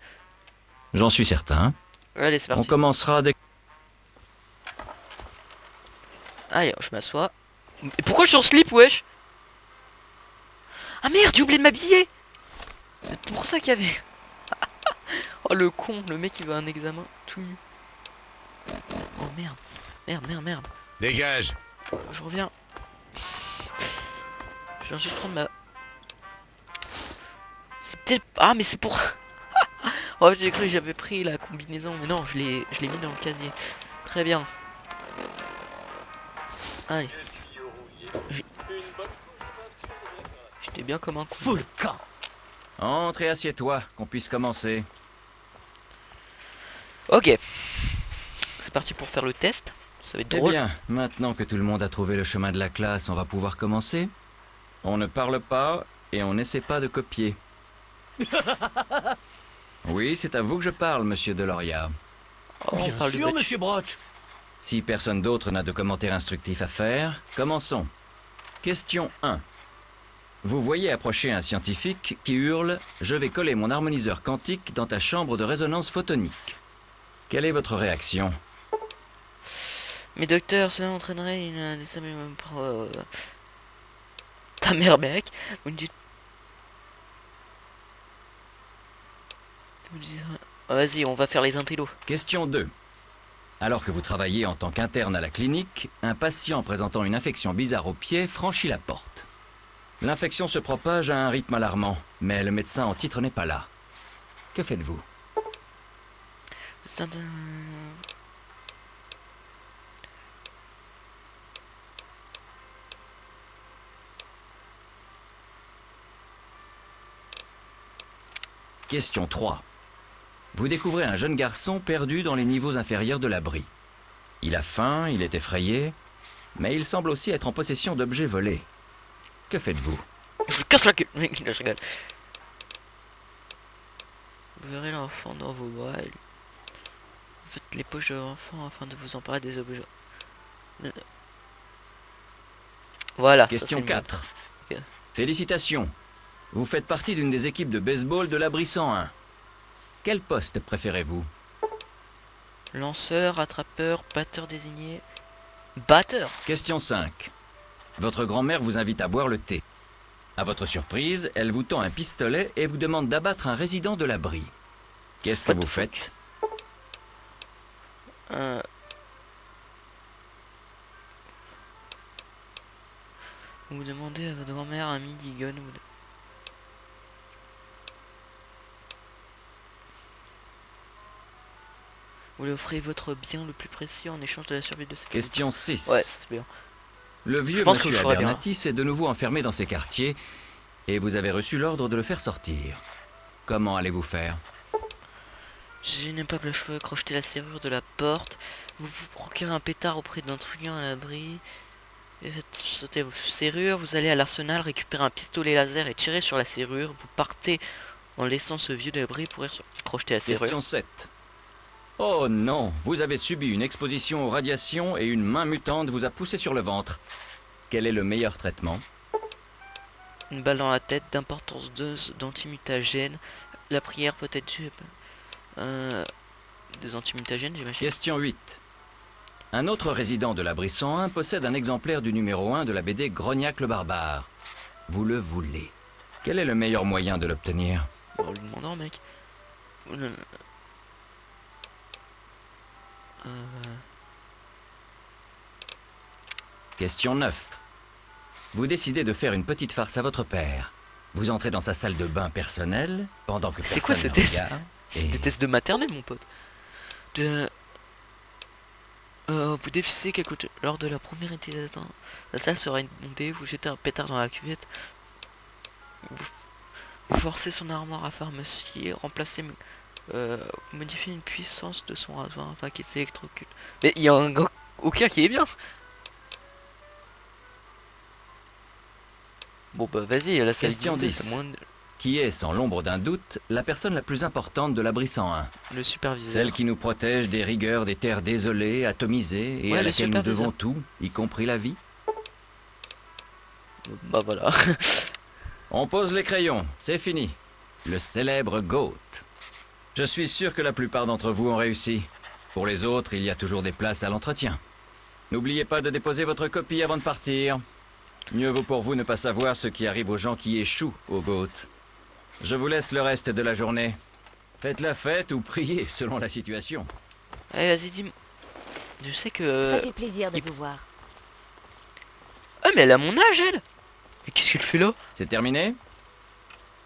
J'en suis certain. Allez, c'est On parti. commencera dès... Allez, je m'assois. Et pourquoi je suis en slip, wesh? Ah merde, j'ai oublié de m'habiller. C'est pour ça qu'il y avait... Oh le con, le mec il va à un examen tout nu. Oh merde. Merde. Dégage! Je reviens. Je viens juste prendre ma... C'est peut-être... Ah mais c'est pour... Oh j'ai cru que j'avais pris la combinaison. Mais non, je l'ai mis dans le casier. Très bien. Allez. J'étais bien comme un con. Full camp. Entre et assieds-toi, qu'on puisse commencer. Ok. C'est parti pour faire le test. Ça va être Eh drôle. bien, maintenant que tout le monde a trouvé le chemin de la classe, on va pouvoir commencer. On ne parle pas et on n'essaie pas de copier. Oui, c'est à vous que je parle, monsieur Deloria. Oh, on parle du battu. Broch. Si personne d'autre n'a de commentaires instructifs à faire, commençons. Question 1. Vous voyez approcher un scientifique qui hurle « Je vais coller mon harmoniseur quantique dans ta chambre de résonance photonique ». Quelle est votre réaction? Mais docteur, cela entraînerait une... Ta mère, mec. Vous me dites... Vas-y, on va faire les intellos. Question 2. Alors que vous travaillez en tant qu'interne à la clinique, un patient présentant une infection bizarre au pied franchit la porte. L'infection se propage à un rythme alarmant, mais le médecin en titre n'est pas là. Que faites-vous? Question 3. Vous découvrez un jeune garçon perdu dans les niveaux inférieurs de l'abri. Il a faim, il est effrayé, mais il semble aussi être en possession d'objets volés. Que faites-vous? Je lui casse la gueule. Je rigole. Vous verrez l'enfant dans vos bras. Vous faites les poches de l'enfant afin de vous emparer des objets. Voilà. Question 4. Okay. Félicitations. Vous faites partie d'une des équipes de baseball de l'abri 101. Quel poste préférez-vous? Lanceur, attrapeur, batteur désigné. Batteur. Question 5. Votre grand-mère vous invite à boire le thé. À votre surprise, elle vous tend un pistolet et vous demande d'abattre un résident de l'abri. Qu'est-ce que vous faites? Vous demandez à votre grand-mère un midi-gun ou... Vous lui offrez votre bien le plus précieux en échange de la survie de ses... Question 6. Ouais, c'est bien. Le vieux monsieur Abernatis est de nouveau enfermé dans ses quartiers et vous avez reçu l'ordre de le faire sortir. Comment allez-vous faire? Je n'aime pas que le cheveu crocheter la serrure de la porte. Vous procurez un pétard auprès d'un truand à l'abri. Faites sauter vos serrures. Vous allez à l'arsenal, récupérer un pistolet laser et tirer sur la serrure. Vous partez en laissant ce vieux de l'abri pourrir crocheter la serrure. Question 7. Oh non, vous avez subi une exposition aux radiations et une main mutante vous a poussé sur le ventre. Quel est le meilleur traitement? Une balle dans la tête, d'importance 2, d'antimutagène. La prière peut être due. Des antimutagènes, j'imagine. Question 8. Un autre résident de l'abri 101 possède un exemplaire du numéro 1 de la BD Grognac le barbare. Vous le voulez. Quel est le meilleur moyen de l'obtenir? En lui demandant, mec. Question 9. Vous décidez de faire une petite farce à votre père. Vous entrez dans sa salle de bain personnelle pendant que personne ne regarde. C'est quoi ce test? C'est des tests de maternelle, mon pote. Vous déficez lors de la première utilisation. La salle sera inondée, vous jetez un pétard dans la cuvette. Vous forcez son armoire à pharmacie, remplacez... vous modifiez une puissance de son rasoir afin qu'il s'électrocute. Mais il y a un gars aucun qui est bien. Bon bah vas-y, la salle. Question 10. Qui est, sans l'ombre d'un doute, la personne la plus importante de l'abri 101? Le superviseur. Celle qui nous protège des rigueurs des terres désolées, atomisées, et à laquelle nous devons tout, y compris la vie? Bah voilà. On pose les crayons, c'est fini. Le célèbre GOAT. Je suis sûr que la plupart d'entre vous ont réussi. Pour les autres, il y a toujours des places à l'entretien. N'oubliez pas de déposer votre copie avant de partir. Mieux vaut pour vous ne pas savoir ce qui arrive aux gens qui échouent au GOAT. Je vous laisse le reste de la journée. Faites la fête ou priez selon la situation. Allez, vas-y, dis-moi. Je sais que... Ça fait plaisir de vous voir. Ah, mais elle a mon âge, elle. Mais qu'est-ce qu'elle fait là? C'est terminé?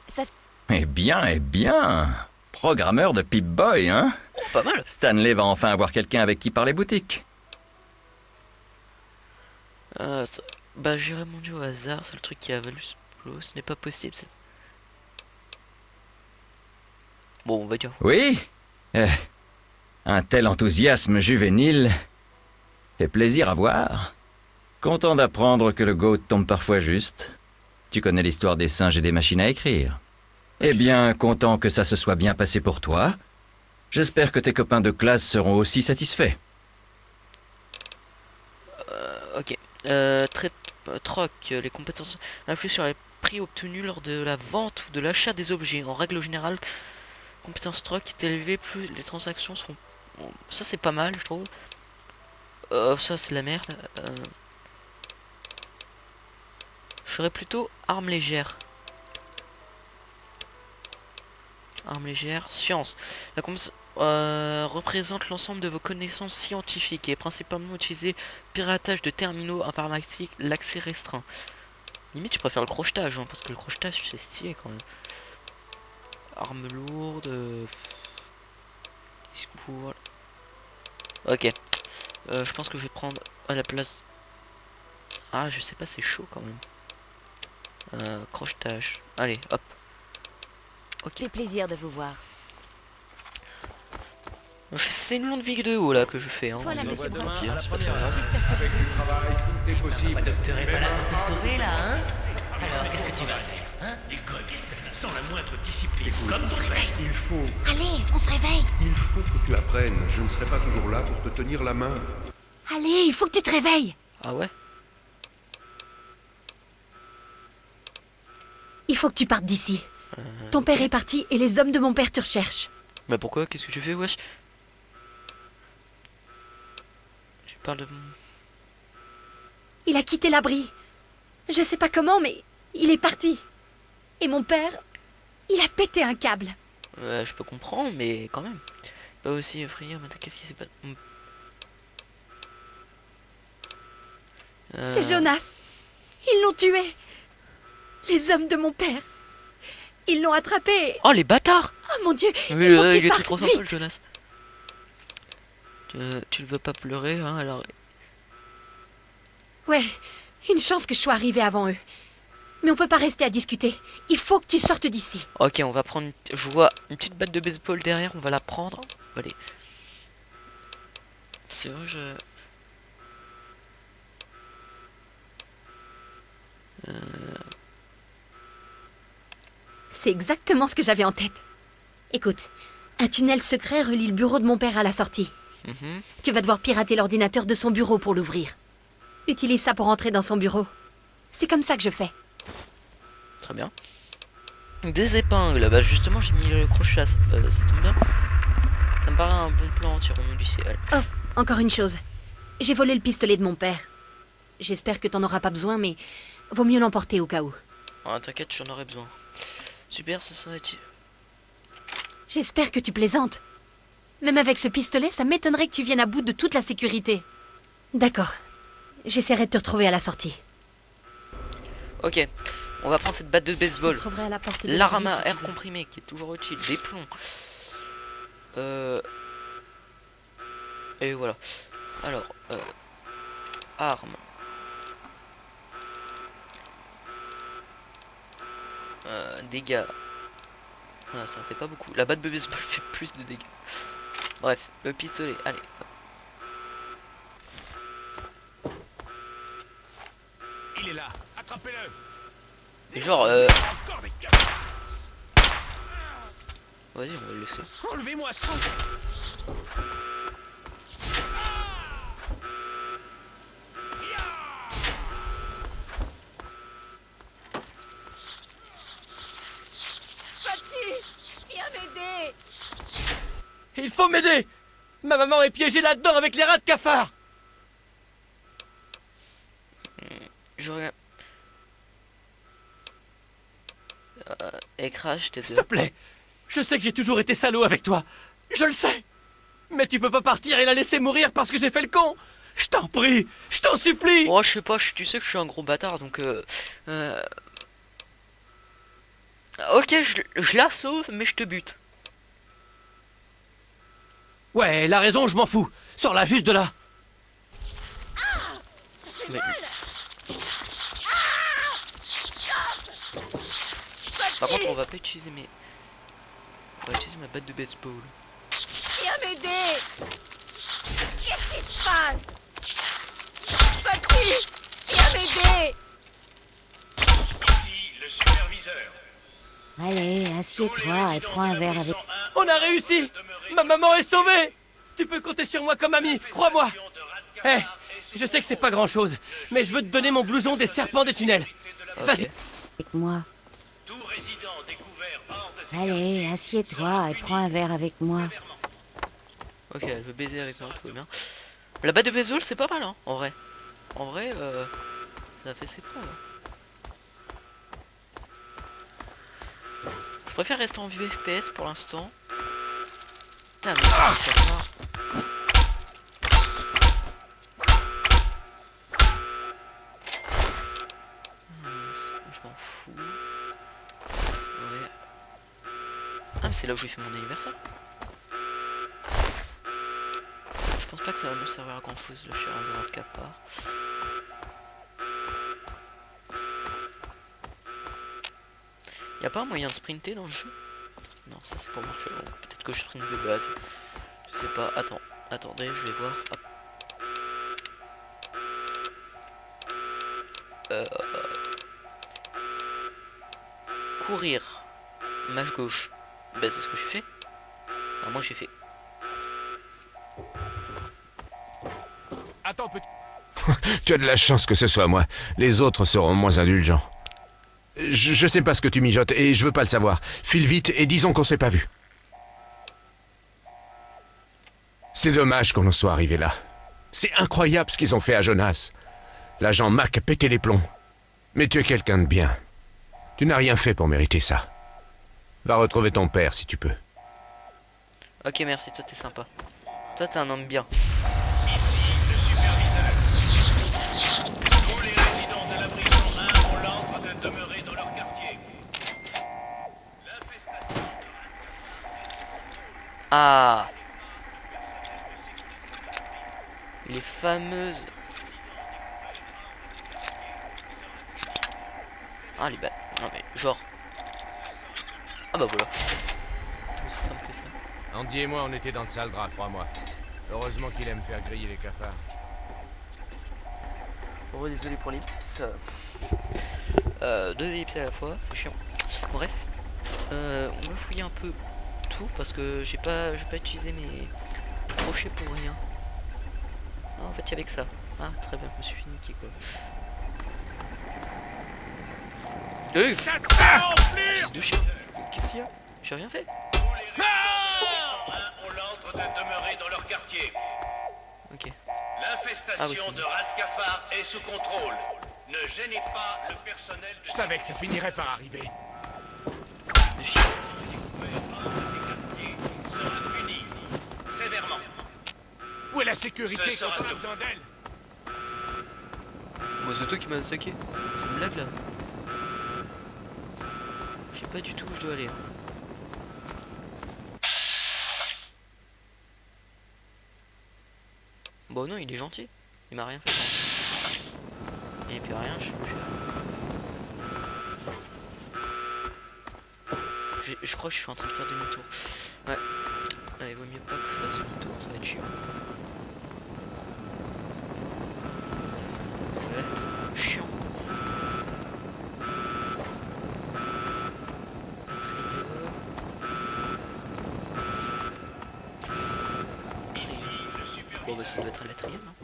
Ça... Eh bien, eh bien. Programmeur de Pip-Boy, hein? Oh, pas mal. Stanley va enfin avoir quelqu'un avec qui parler boutique. Bah, j'irai mon dieu au hasard, c'est le truc qui a valu ce plot, ce n'est pas possible. Bon, on va dire. Oui. Un tel enthousiasme juvénile fait plaisir à voir. Content d'apprendre que le GOAT tombe parfois juste. Tu connais l'histoire des singes et des machines à écrire. Eh bien, content que ça se soit bien passé pour toi. J'espère que tes copains de classe seront aussi satisfaits. Ok. Troc, les compétences influent sur les prix obtenu lors de la vente ou de l'achat des objets. En règle générale, compétence stock est élevée, plus les transactions seront... Bon, ça c'est pas mal, je trouve. Ça c'est la merde. Je serais plutôt arme légère. Arme légère, science. La représente l'ensemble de vos connaissances scientifiques et est principalement utilisé piratage de terminaux informatiques, l'accès restreint. Limite je préfère le crochetage hein, parce que le crochetage c'est stylé quand même. Arme lourde. Discours. Ok. Je pense que je vais prendre à la place. Ah je sais pas, c'est chaud quand même. Crochetage. Allez hop. Ok. C'est plaisir de vous voir. C'est une longue vidéo là que je fais. Hein. Voilà, monsieur Brochet. C'est pas très grave. Avec du travail, tout est possible. Le docteur est pas là pour te sauver là, hein? Alors qu'est-ce que tu vas faire, hein? École, qu'est-ce que tu fais? Sans la moindre discipline, comme ton frère. Il faut, Allez, on se réveille. il faut que tu apprennes. Je ne serai pas toujours là pour te tenir la main. Allez, il faut que tu te réveilles. Ah ouais? Il faut que tu partes d'ici. Ton père est parti et les hommes de mon père te recherchent. Mais pourquoi? Qu'est-ce que tu fais, wesh? Tu parles de... Il a quitté l'abri. Je sais pas comment, mais il est parti. Et mon père, il a pété un câble. Je peux comprendre, mais quand même. Pas aussi effrayant, mais qu'est-ce qui s'est passé? C'est Jonas. Ils l'ont tué. Les hommes de mon père. Ils l'ont attrapé. Oh les bâtards! Oh mon Dieu, Oui, il faut que il tu était partes trop sympa le vite. Jonas. Tu ne veux pas pleurer, hein, alors... Ouais, une chance que je sois arrivée avant eux. Mais on peut pas rester à discuter. Il faut que tu sortes d'ici. Ok, on va prendre... Je vois une petite batte de baseball derrière, on va la prendre. Allez. C'est vrai, je... C'est exactement ce que j'avais en tête. Écoute, un tunnel secret relie le bureau de mon père à la sortie. Tu vas devoir pirater l'ordinateur de son bureau pour l'ouvrir. Utilise ça pour entrer dans son bureau. C'est comme ça que je fais. Très bien. Des épingles, bah justement j'ai mis le crochet, ça tombe bien. Ça me paraît un bon plan, tirons-nous du ciel. Oh, encore une chose. J'ai volé le pistolet de mon père. J'espère que t'en auras pas besoin, mais vaut mieux l'emporter au cas où. Ah, t'inquiète, j'en aurais besoin. Super, ce serait... J'espère que tu plaisantes. Même avec ce pistolet, ça m'étonnerait que tu viennes à bout de toute la sécurité. D'accord. J'essaierai de te retrouver à la sortie. Ok, on va prendre cette batte de baseball. Je te retrouverai à la porte de L'arme l'abri, à si air tu veux. comprimé qui est toujours utile. Des plombs. Et voilà. Alors, arme. Dégâts. Ah, ça en fait pas beaucoup. La batte de baseball fait plus de dégâts. Bref, le pistolet. Allez. Il est là, attrapez-le. Et genre, Encore des gars. vas-y, on va le laisser. Enlevez-moi ça. Viens m'aider. Il faut m'aider! Ma maman est piégée là-dedans avec les rats de cafard! J'aurais... Écrase, je t'ai S'il te plaît! Je sais que j'ai toujours été salaud avec toi! Je le sais! Mais tu peux pas partir et la laisser mourir parce que j'ai fait le con! Je t'en prie! Je t'en supplie! Oh, je sais pas, tu sais que je suis un gros bâtard, donc ok, je la sauve, mais je te bute. Ouais, la raison, je m'en fous! Sors-la juste de là! Mais... Par contre, on va pas utiliser mes... On va utiliser ma batte de baseball. Viens m'aider. Qu'est-ce qui se passe? Patty, viens m'aider. Ici le superviseur. Allez, assieds-toi et prends un verre avec... On a réussi! Ma maman est sauvée! Tu peux compter sur moi comme ami, crois-moi! Je sais que c'est pas grand-chose, mais je veux te donner mon blouson des serpents des tunnels. Vas-y, avec moi. Allez, assieds-toi et prends un verre avec moi. Ok, elle veut baiser avec moi, tout va bien. La batte de baseball, c'est pas mal, hein, en vrai. En vrai, ça a fait ses preuves. Je préfère rester en vue FPS pour l'instant. Putain, mais je m'en fous. Ouais. Ah, mais c'est là où j'ai fait mon anniversaire. Je pense pas que ça va me servir à grand chose le cher de Radcapar. Y'a pas un moyen de sprinter dans le jeu? Non, ça c'est pour marcher. Bon, peut-être que je sprint de base. Je sais pas. Attendez, je vais voir. Courir. Mâche gauche. Bah c'est ce que j'ai fait. Ah, moi j'ai fait. Attends, petit... Tu as de la chance que ce soit moi. Les autres seront moins indulgents. Je sais pas ce que tu mijotes et je veux pas le savoir. File vite et disons qu'on s'est pas vu. C'est dommage qu'on en soit arrivé là. C'est incroyable ce qu'ils ont fait à Jonas. L'agent Mac a pété les plombs. Mais tu es quelqu'un de bien. Tu n'as rien fait pour mériter ça. Va retrouver ton père si tu peux. Ok, merci, toi t'es sympa. Toi t'es un homme bien. Tous les résidents de la prison 1 ont l'ordre de demeurer dans leur quartier. Ah, les fameuses... Ah, les bêtes. Non mais, genre... Ah bah voilà. C'est aussi simple que ça. Andy et moi, on était dans le sale drap, crois-moi. Heureusement qu'il aime faire griller les cafards. Oh, désolé pour l'ellipse. Deux ellipses à la fois, c'est chiant. Bref, on va fouiller un peu tout parce que j'ai pas utilisé mes crochets pour rien. Ah, en fait, il y avait que ça. Ah, très bien, je me suis fait niquer quoi. Fils de chien. Qu'est-ce qu'il y a? J'ai rien fait. Ont l'ordre de demeurer dans leur quartier. Ok. L'infestation de rats de cafards est sous contrôle. Ne gênez pas le personnel de... Je savais que ça finirait par arriver. De chien. Sera puni sévèrement. Où est la sécurité Ce quand sera on a tout. besoin d'elle? Moi, c'est toi qui m'as attaqué. C'est une blague là. Je sais pas du tout où je dois aller. Bon non, il est gentil. Il m'a rien fait. Il fait rien, je peux faire. Je crois que je suis en train de faire demi-tour. Ouais. Il vaut mieux pas que je fasse demi-tour, ça va être chiant. Ça va être chiant. Bon bah ça doit être à l'atrium, non?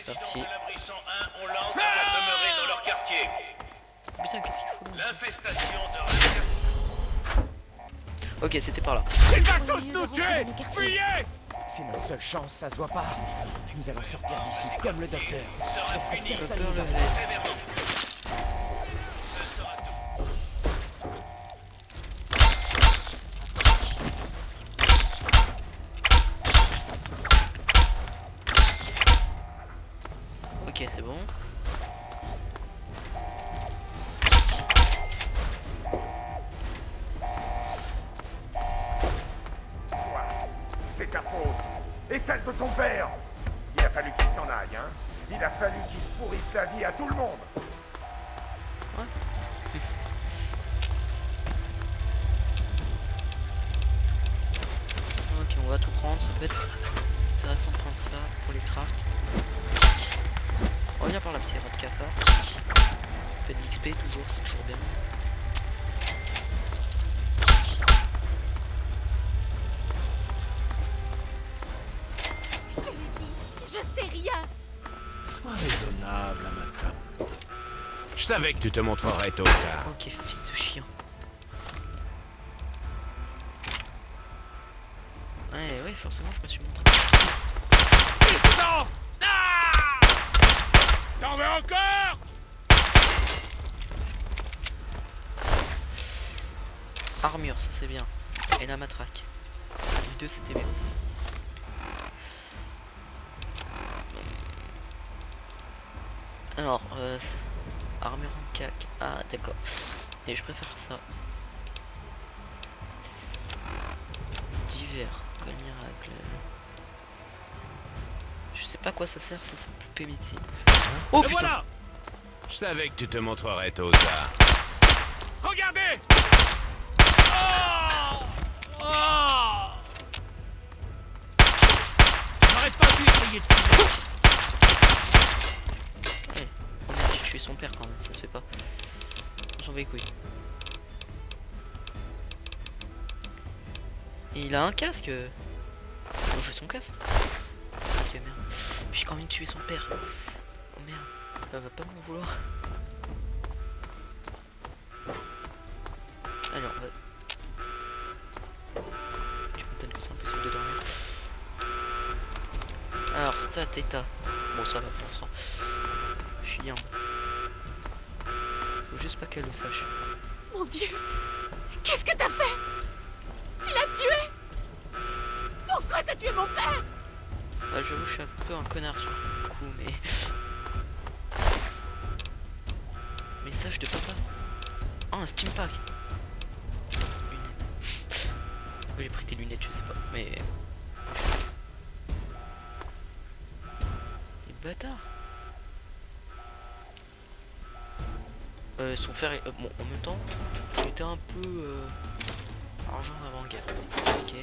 Parti. Ont l'ordre de demeurer dans leur quartier. Putain, qu'est-ce qu'il fout là? L'infestation de rats de cafards. Ok, c'était par là. Il va tous nous tuer! Fuyez! C'est notre seule chance, ça se voit pas. Nous allons sortir d'ici comme le docteur. Je laisserai personne Docteur nous le arrêter. Sévèrement. Ce sera tout. Ok, c'est bon. C'est ta faute. Et celle de ton père. Il a fallu qu'il s'en aille, hein. Il a fallu qu'il pourrisse la vie à tout le monde. Ok, on va tout prendre, ça peut être intéressant de prendre ça pour les crafts. On revient par la petite rat de cafard. On fait de l'XP toujours, c'est toujours bien. Je te l'ai dit, je sais rien. Sois raisonnable, Amaka. Je savais que tu te montrerais tôt ou tard. Ok, fils de chien. Ouais, forcément, je me suis montré. Non! T'en veux encore? Armure, ça c'est bien. Et la matraque. Les deux c'était bien. Alors, armure en cac. Ah d'accord. Et je préfère ça. Divers, colle miracle. Je sais pas à quoi ça sert, c'est cette poupée médecine. Oh putain voilà. Je savais que tu te montrerais tôt ou tard. Regardez! Oh! Oh! J'arrête pas d'essayer de tirer. Ouais. Oh merde, j'ai tué son père quand même, ça se fait pas. J'en vais les couilles. Et il a un casque. Faut jouer son casque. Ok merde. J'ai quand même tué son père. Oh merde. Elle va pas m'en vouloir. Alors on va... Tu m'étonnes que c'est impossible de dormir. Alors stat état. Bon ça va pour l'instant. Chien. Faut juste pas qu'elle le sache. Mon Dieu! Qu'est-ce que t'as fait? Tu l'as tué? Pourquoi t'as tué mon père? Ah, j'avoue, je suis un peu un connard sur le coup, mais... Message de papa. Oh, un Steam Pack. Lunettes. J'ai pris tes lunettes, je sais pas, mais... Les bâtards. Son frère... bon, en même temps, il était un peu... argent d'avant-guerre. Ok.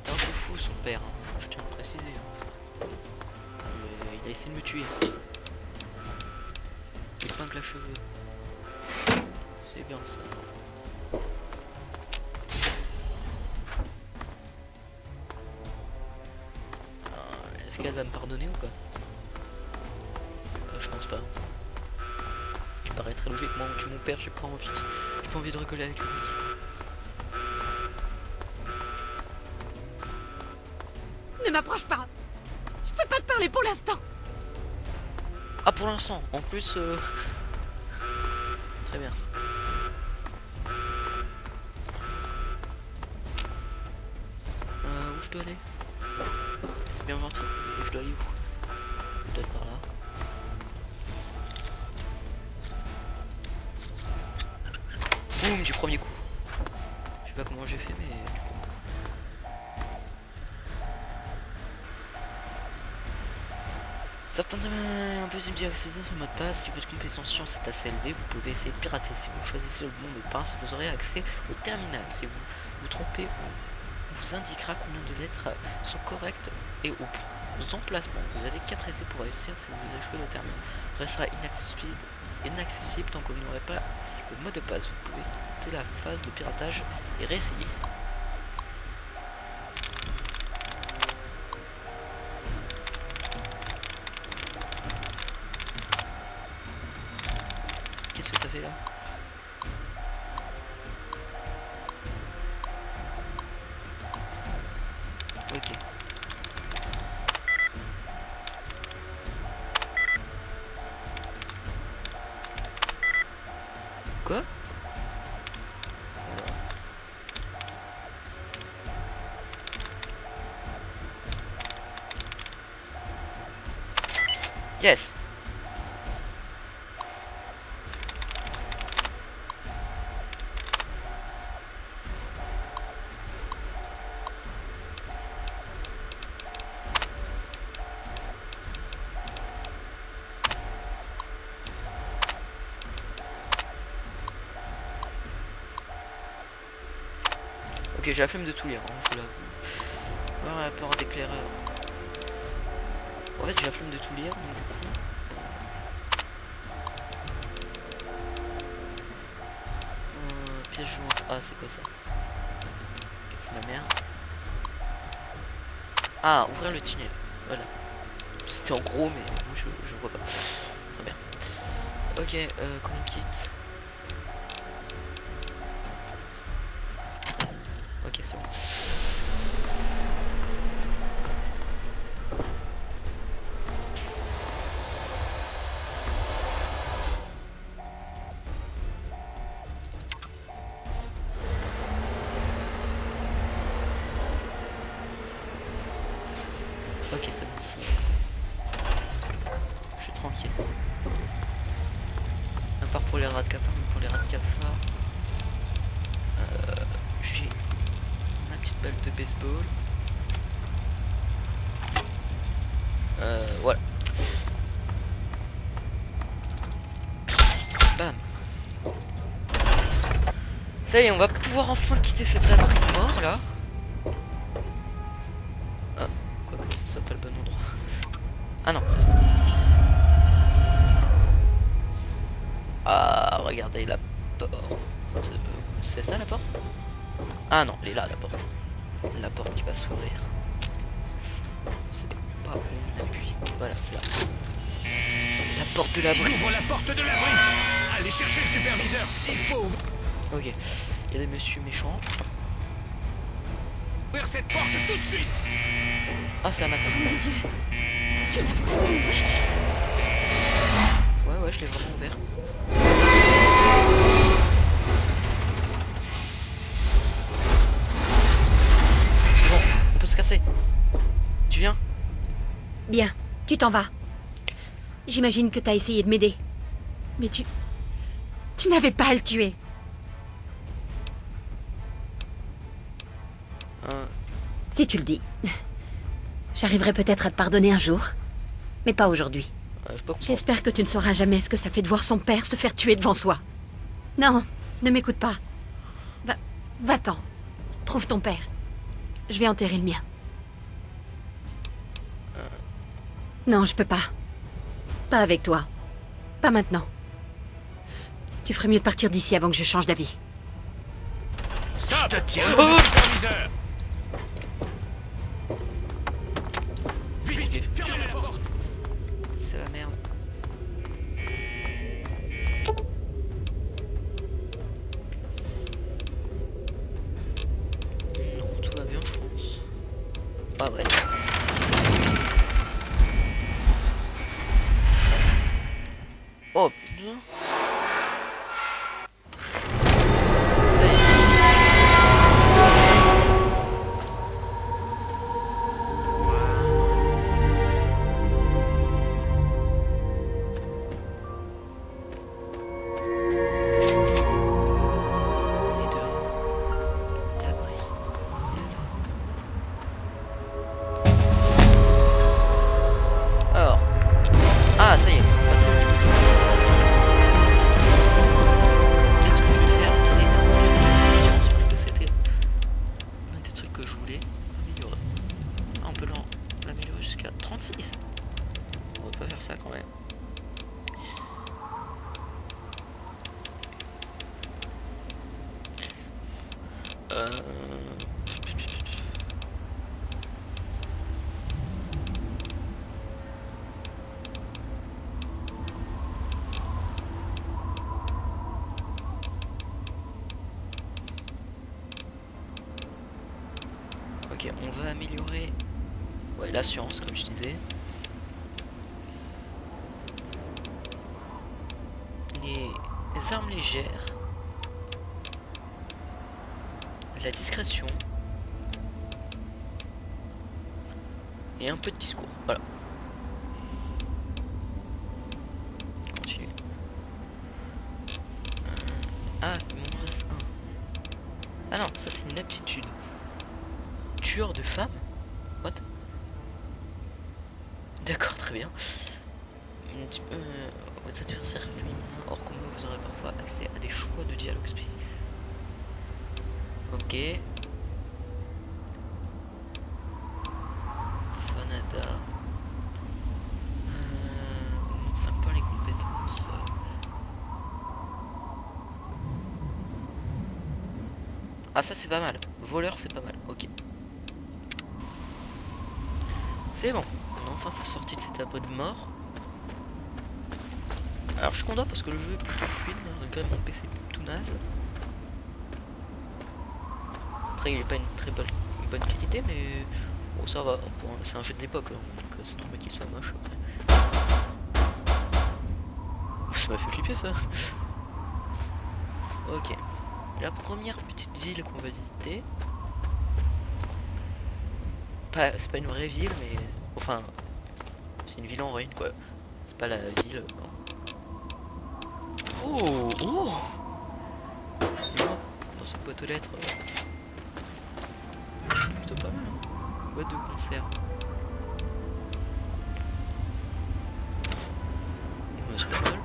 C'est un peu fou son père, hein. Je tiens à le préciser. Hein. Il a essayé de me tuer. Épingle à cheveux. C'est bien ça. Est-ce qu'elle va me pardonner ou pas? Je pense pas. Il paraît très logique, moi on tue mon père, j'ai pas envie de rigoler avec lui. Ne m'approche pas! Je peux pas te parler pour l'instant! Ah pour l'instant, en plus très bien. Où je dois aller? C'est bien gentil, mais je dois aller où? Je dois être par là. Boum, du premier coup. Je sais pas comment j'ai fait, mais du coup. Certains un peu me dire accéder sur le mot de passe. Si votre compétence science est assez élevée, vous pouvez essayer de pirater. Si vous choisissez le bon mot de passe, vous aurez accès au terminal. Si vous vous trompez, on vous indiquera combien de lettres sont correctes et au emplacement. Vous avez 4 essais pour réussir. Si vous échouez, le terminal restera inaccessible tant que vous n'aurez pas le mot de passe. Vous pouvez quitter la phase de piratage et réessayer. Qu'est-ce que ça fait là? Ok. Quoi? Yes. Ok, j'ai la flemme de tout lire, hein, je l'avoue. Ouais, rapport d'éclaireur. En fait, j'ai la flemme de tout lire, donc du coup... pièce jointe. Ah, c'est quoi ça? C'est la merde. Ah, ouvrir le tunnel. Voilà. C'était en gros, mais moi je vois pas. Très bien. Ok, comment quitte. Ok, c'est bon. Ok, c'est bon. Je suis tranquille. À part pour les rats de cafard, mais pour les rats de cafard, j'ai ma petite balle de baseball. Voilà. Bam. Ça y est, on va pouvoir enfin quitter cet abri mort là. Ah, quoique ça soit pas le bon endroit. Ah non, c'est ça. Ah, regardez la porte. C'est ça la porte? Ah non, elle est là la porte. La porte qui va s'ouvrir. C'est pas où on appuie. Voilà, c'est là. La porte de l'abri. Ouvre la porte de l'abri. Allez chercher le superviseur. Il faut. Ok. Il y a des messieurs méchants. Ouvrir cette porte tout de suite. Ah, c'est un matin. Mon Dieu. Tu l'as vraiment ouvert? Ouais, je l'ai vraiment ouvert. Bon, on peut se casser. Tu viens? Bien, tu t'en vas. J'imagine que t'as essayé de m'aider. Mais tu n'avais pas à le tuer. Si tu le dis. J'arriverai peut-être à te pardonner un jour. Mais pas aujourd'hui. J'espère que tu ne sauras jamais ce que ça fait de voir son père se faire tuer devant soi. Non, ne m'écoute pas. Va-t'en. Trouve ton père. Je vais enterrer le mien. Non, je peux pas. Pas avec toi. Pas maintenant. Tu ferais mieux de partir d'ici avant que je change d'avis. Stop! Tiens, le superviseur. Vite, ferme la porte. C'est la merde. Non, tout va bien, je pense. Ah ouais. Oh putain. Alors. Ah, ça y est. Qu'est-ce que je vais faire? C'est parce que c'était un des trucs que je voulais améliorer. Ah, on peut l'améliorer jusqu'à 36. On va pas faire ça quand même. Ok, on va améliorer l'assurance comme je disais. Les armes légères. La discrétion. Et un peu de discours. Voilà. Continue. Ah, il m'en reste un. Ah non, ça c'est une aptitude. Tueur de femmes? What? D'accord, très bien. Votre adversaire féminin hors combat, vous aurez parfois accès à des choix de dialogue spécifiques. Ok. Fanada. Augmente 5 points les compétences. Ah, ça c'est pas mal. Voleur, c'est pas mal. Ok. C'est bon. On est enfin sorti de cet abri de mort. Alors je suis content parce que le jeu est plutôt fluide, malgré mon PC tout naze. Après il est pas une très bonne qualité, mais bon ça va, c'est un jeu de l'époque, hein, donc c'est normal qu'il soit moche après. Ça m'a fait flipper ça. Ok, la première petite ville qu'on va visiter. C'est pas une vraie ville, mais enfin c'est une ville en ruine quoi. C'est pas la ville. Non. Oh, oh. Dans cette boîte aux lettres. Plutôt pas mal. Hein. Boîte de concert. Ouais, c'est pas mal.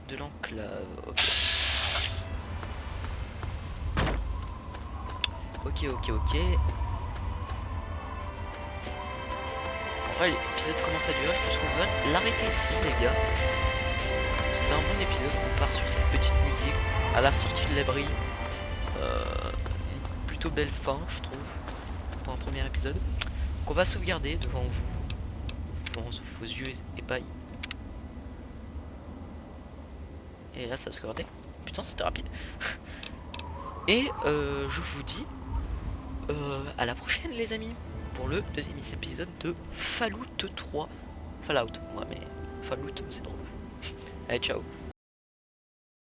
De l'enclave, ok. Ok. Ouais, l'épisode commence à durer, je pense qu'on va l'arrêter ici les gars. C'était un bon épisode, on part sur cette petite musique à la sortie de l'abri. Une plutôt belle fin je trouve pour un premier épisode. Donc on va sauvegarder devant vous, devant vos yeux épais. Et là ça se regardait. Putain c'était rapide. Et je vous dis à la prochaine les amis pour le deuxième épisode de Fallout 3. Fallout, ouais mais Fallout c'est drôle. Allez ciao.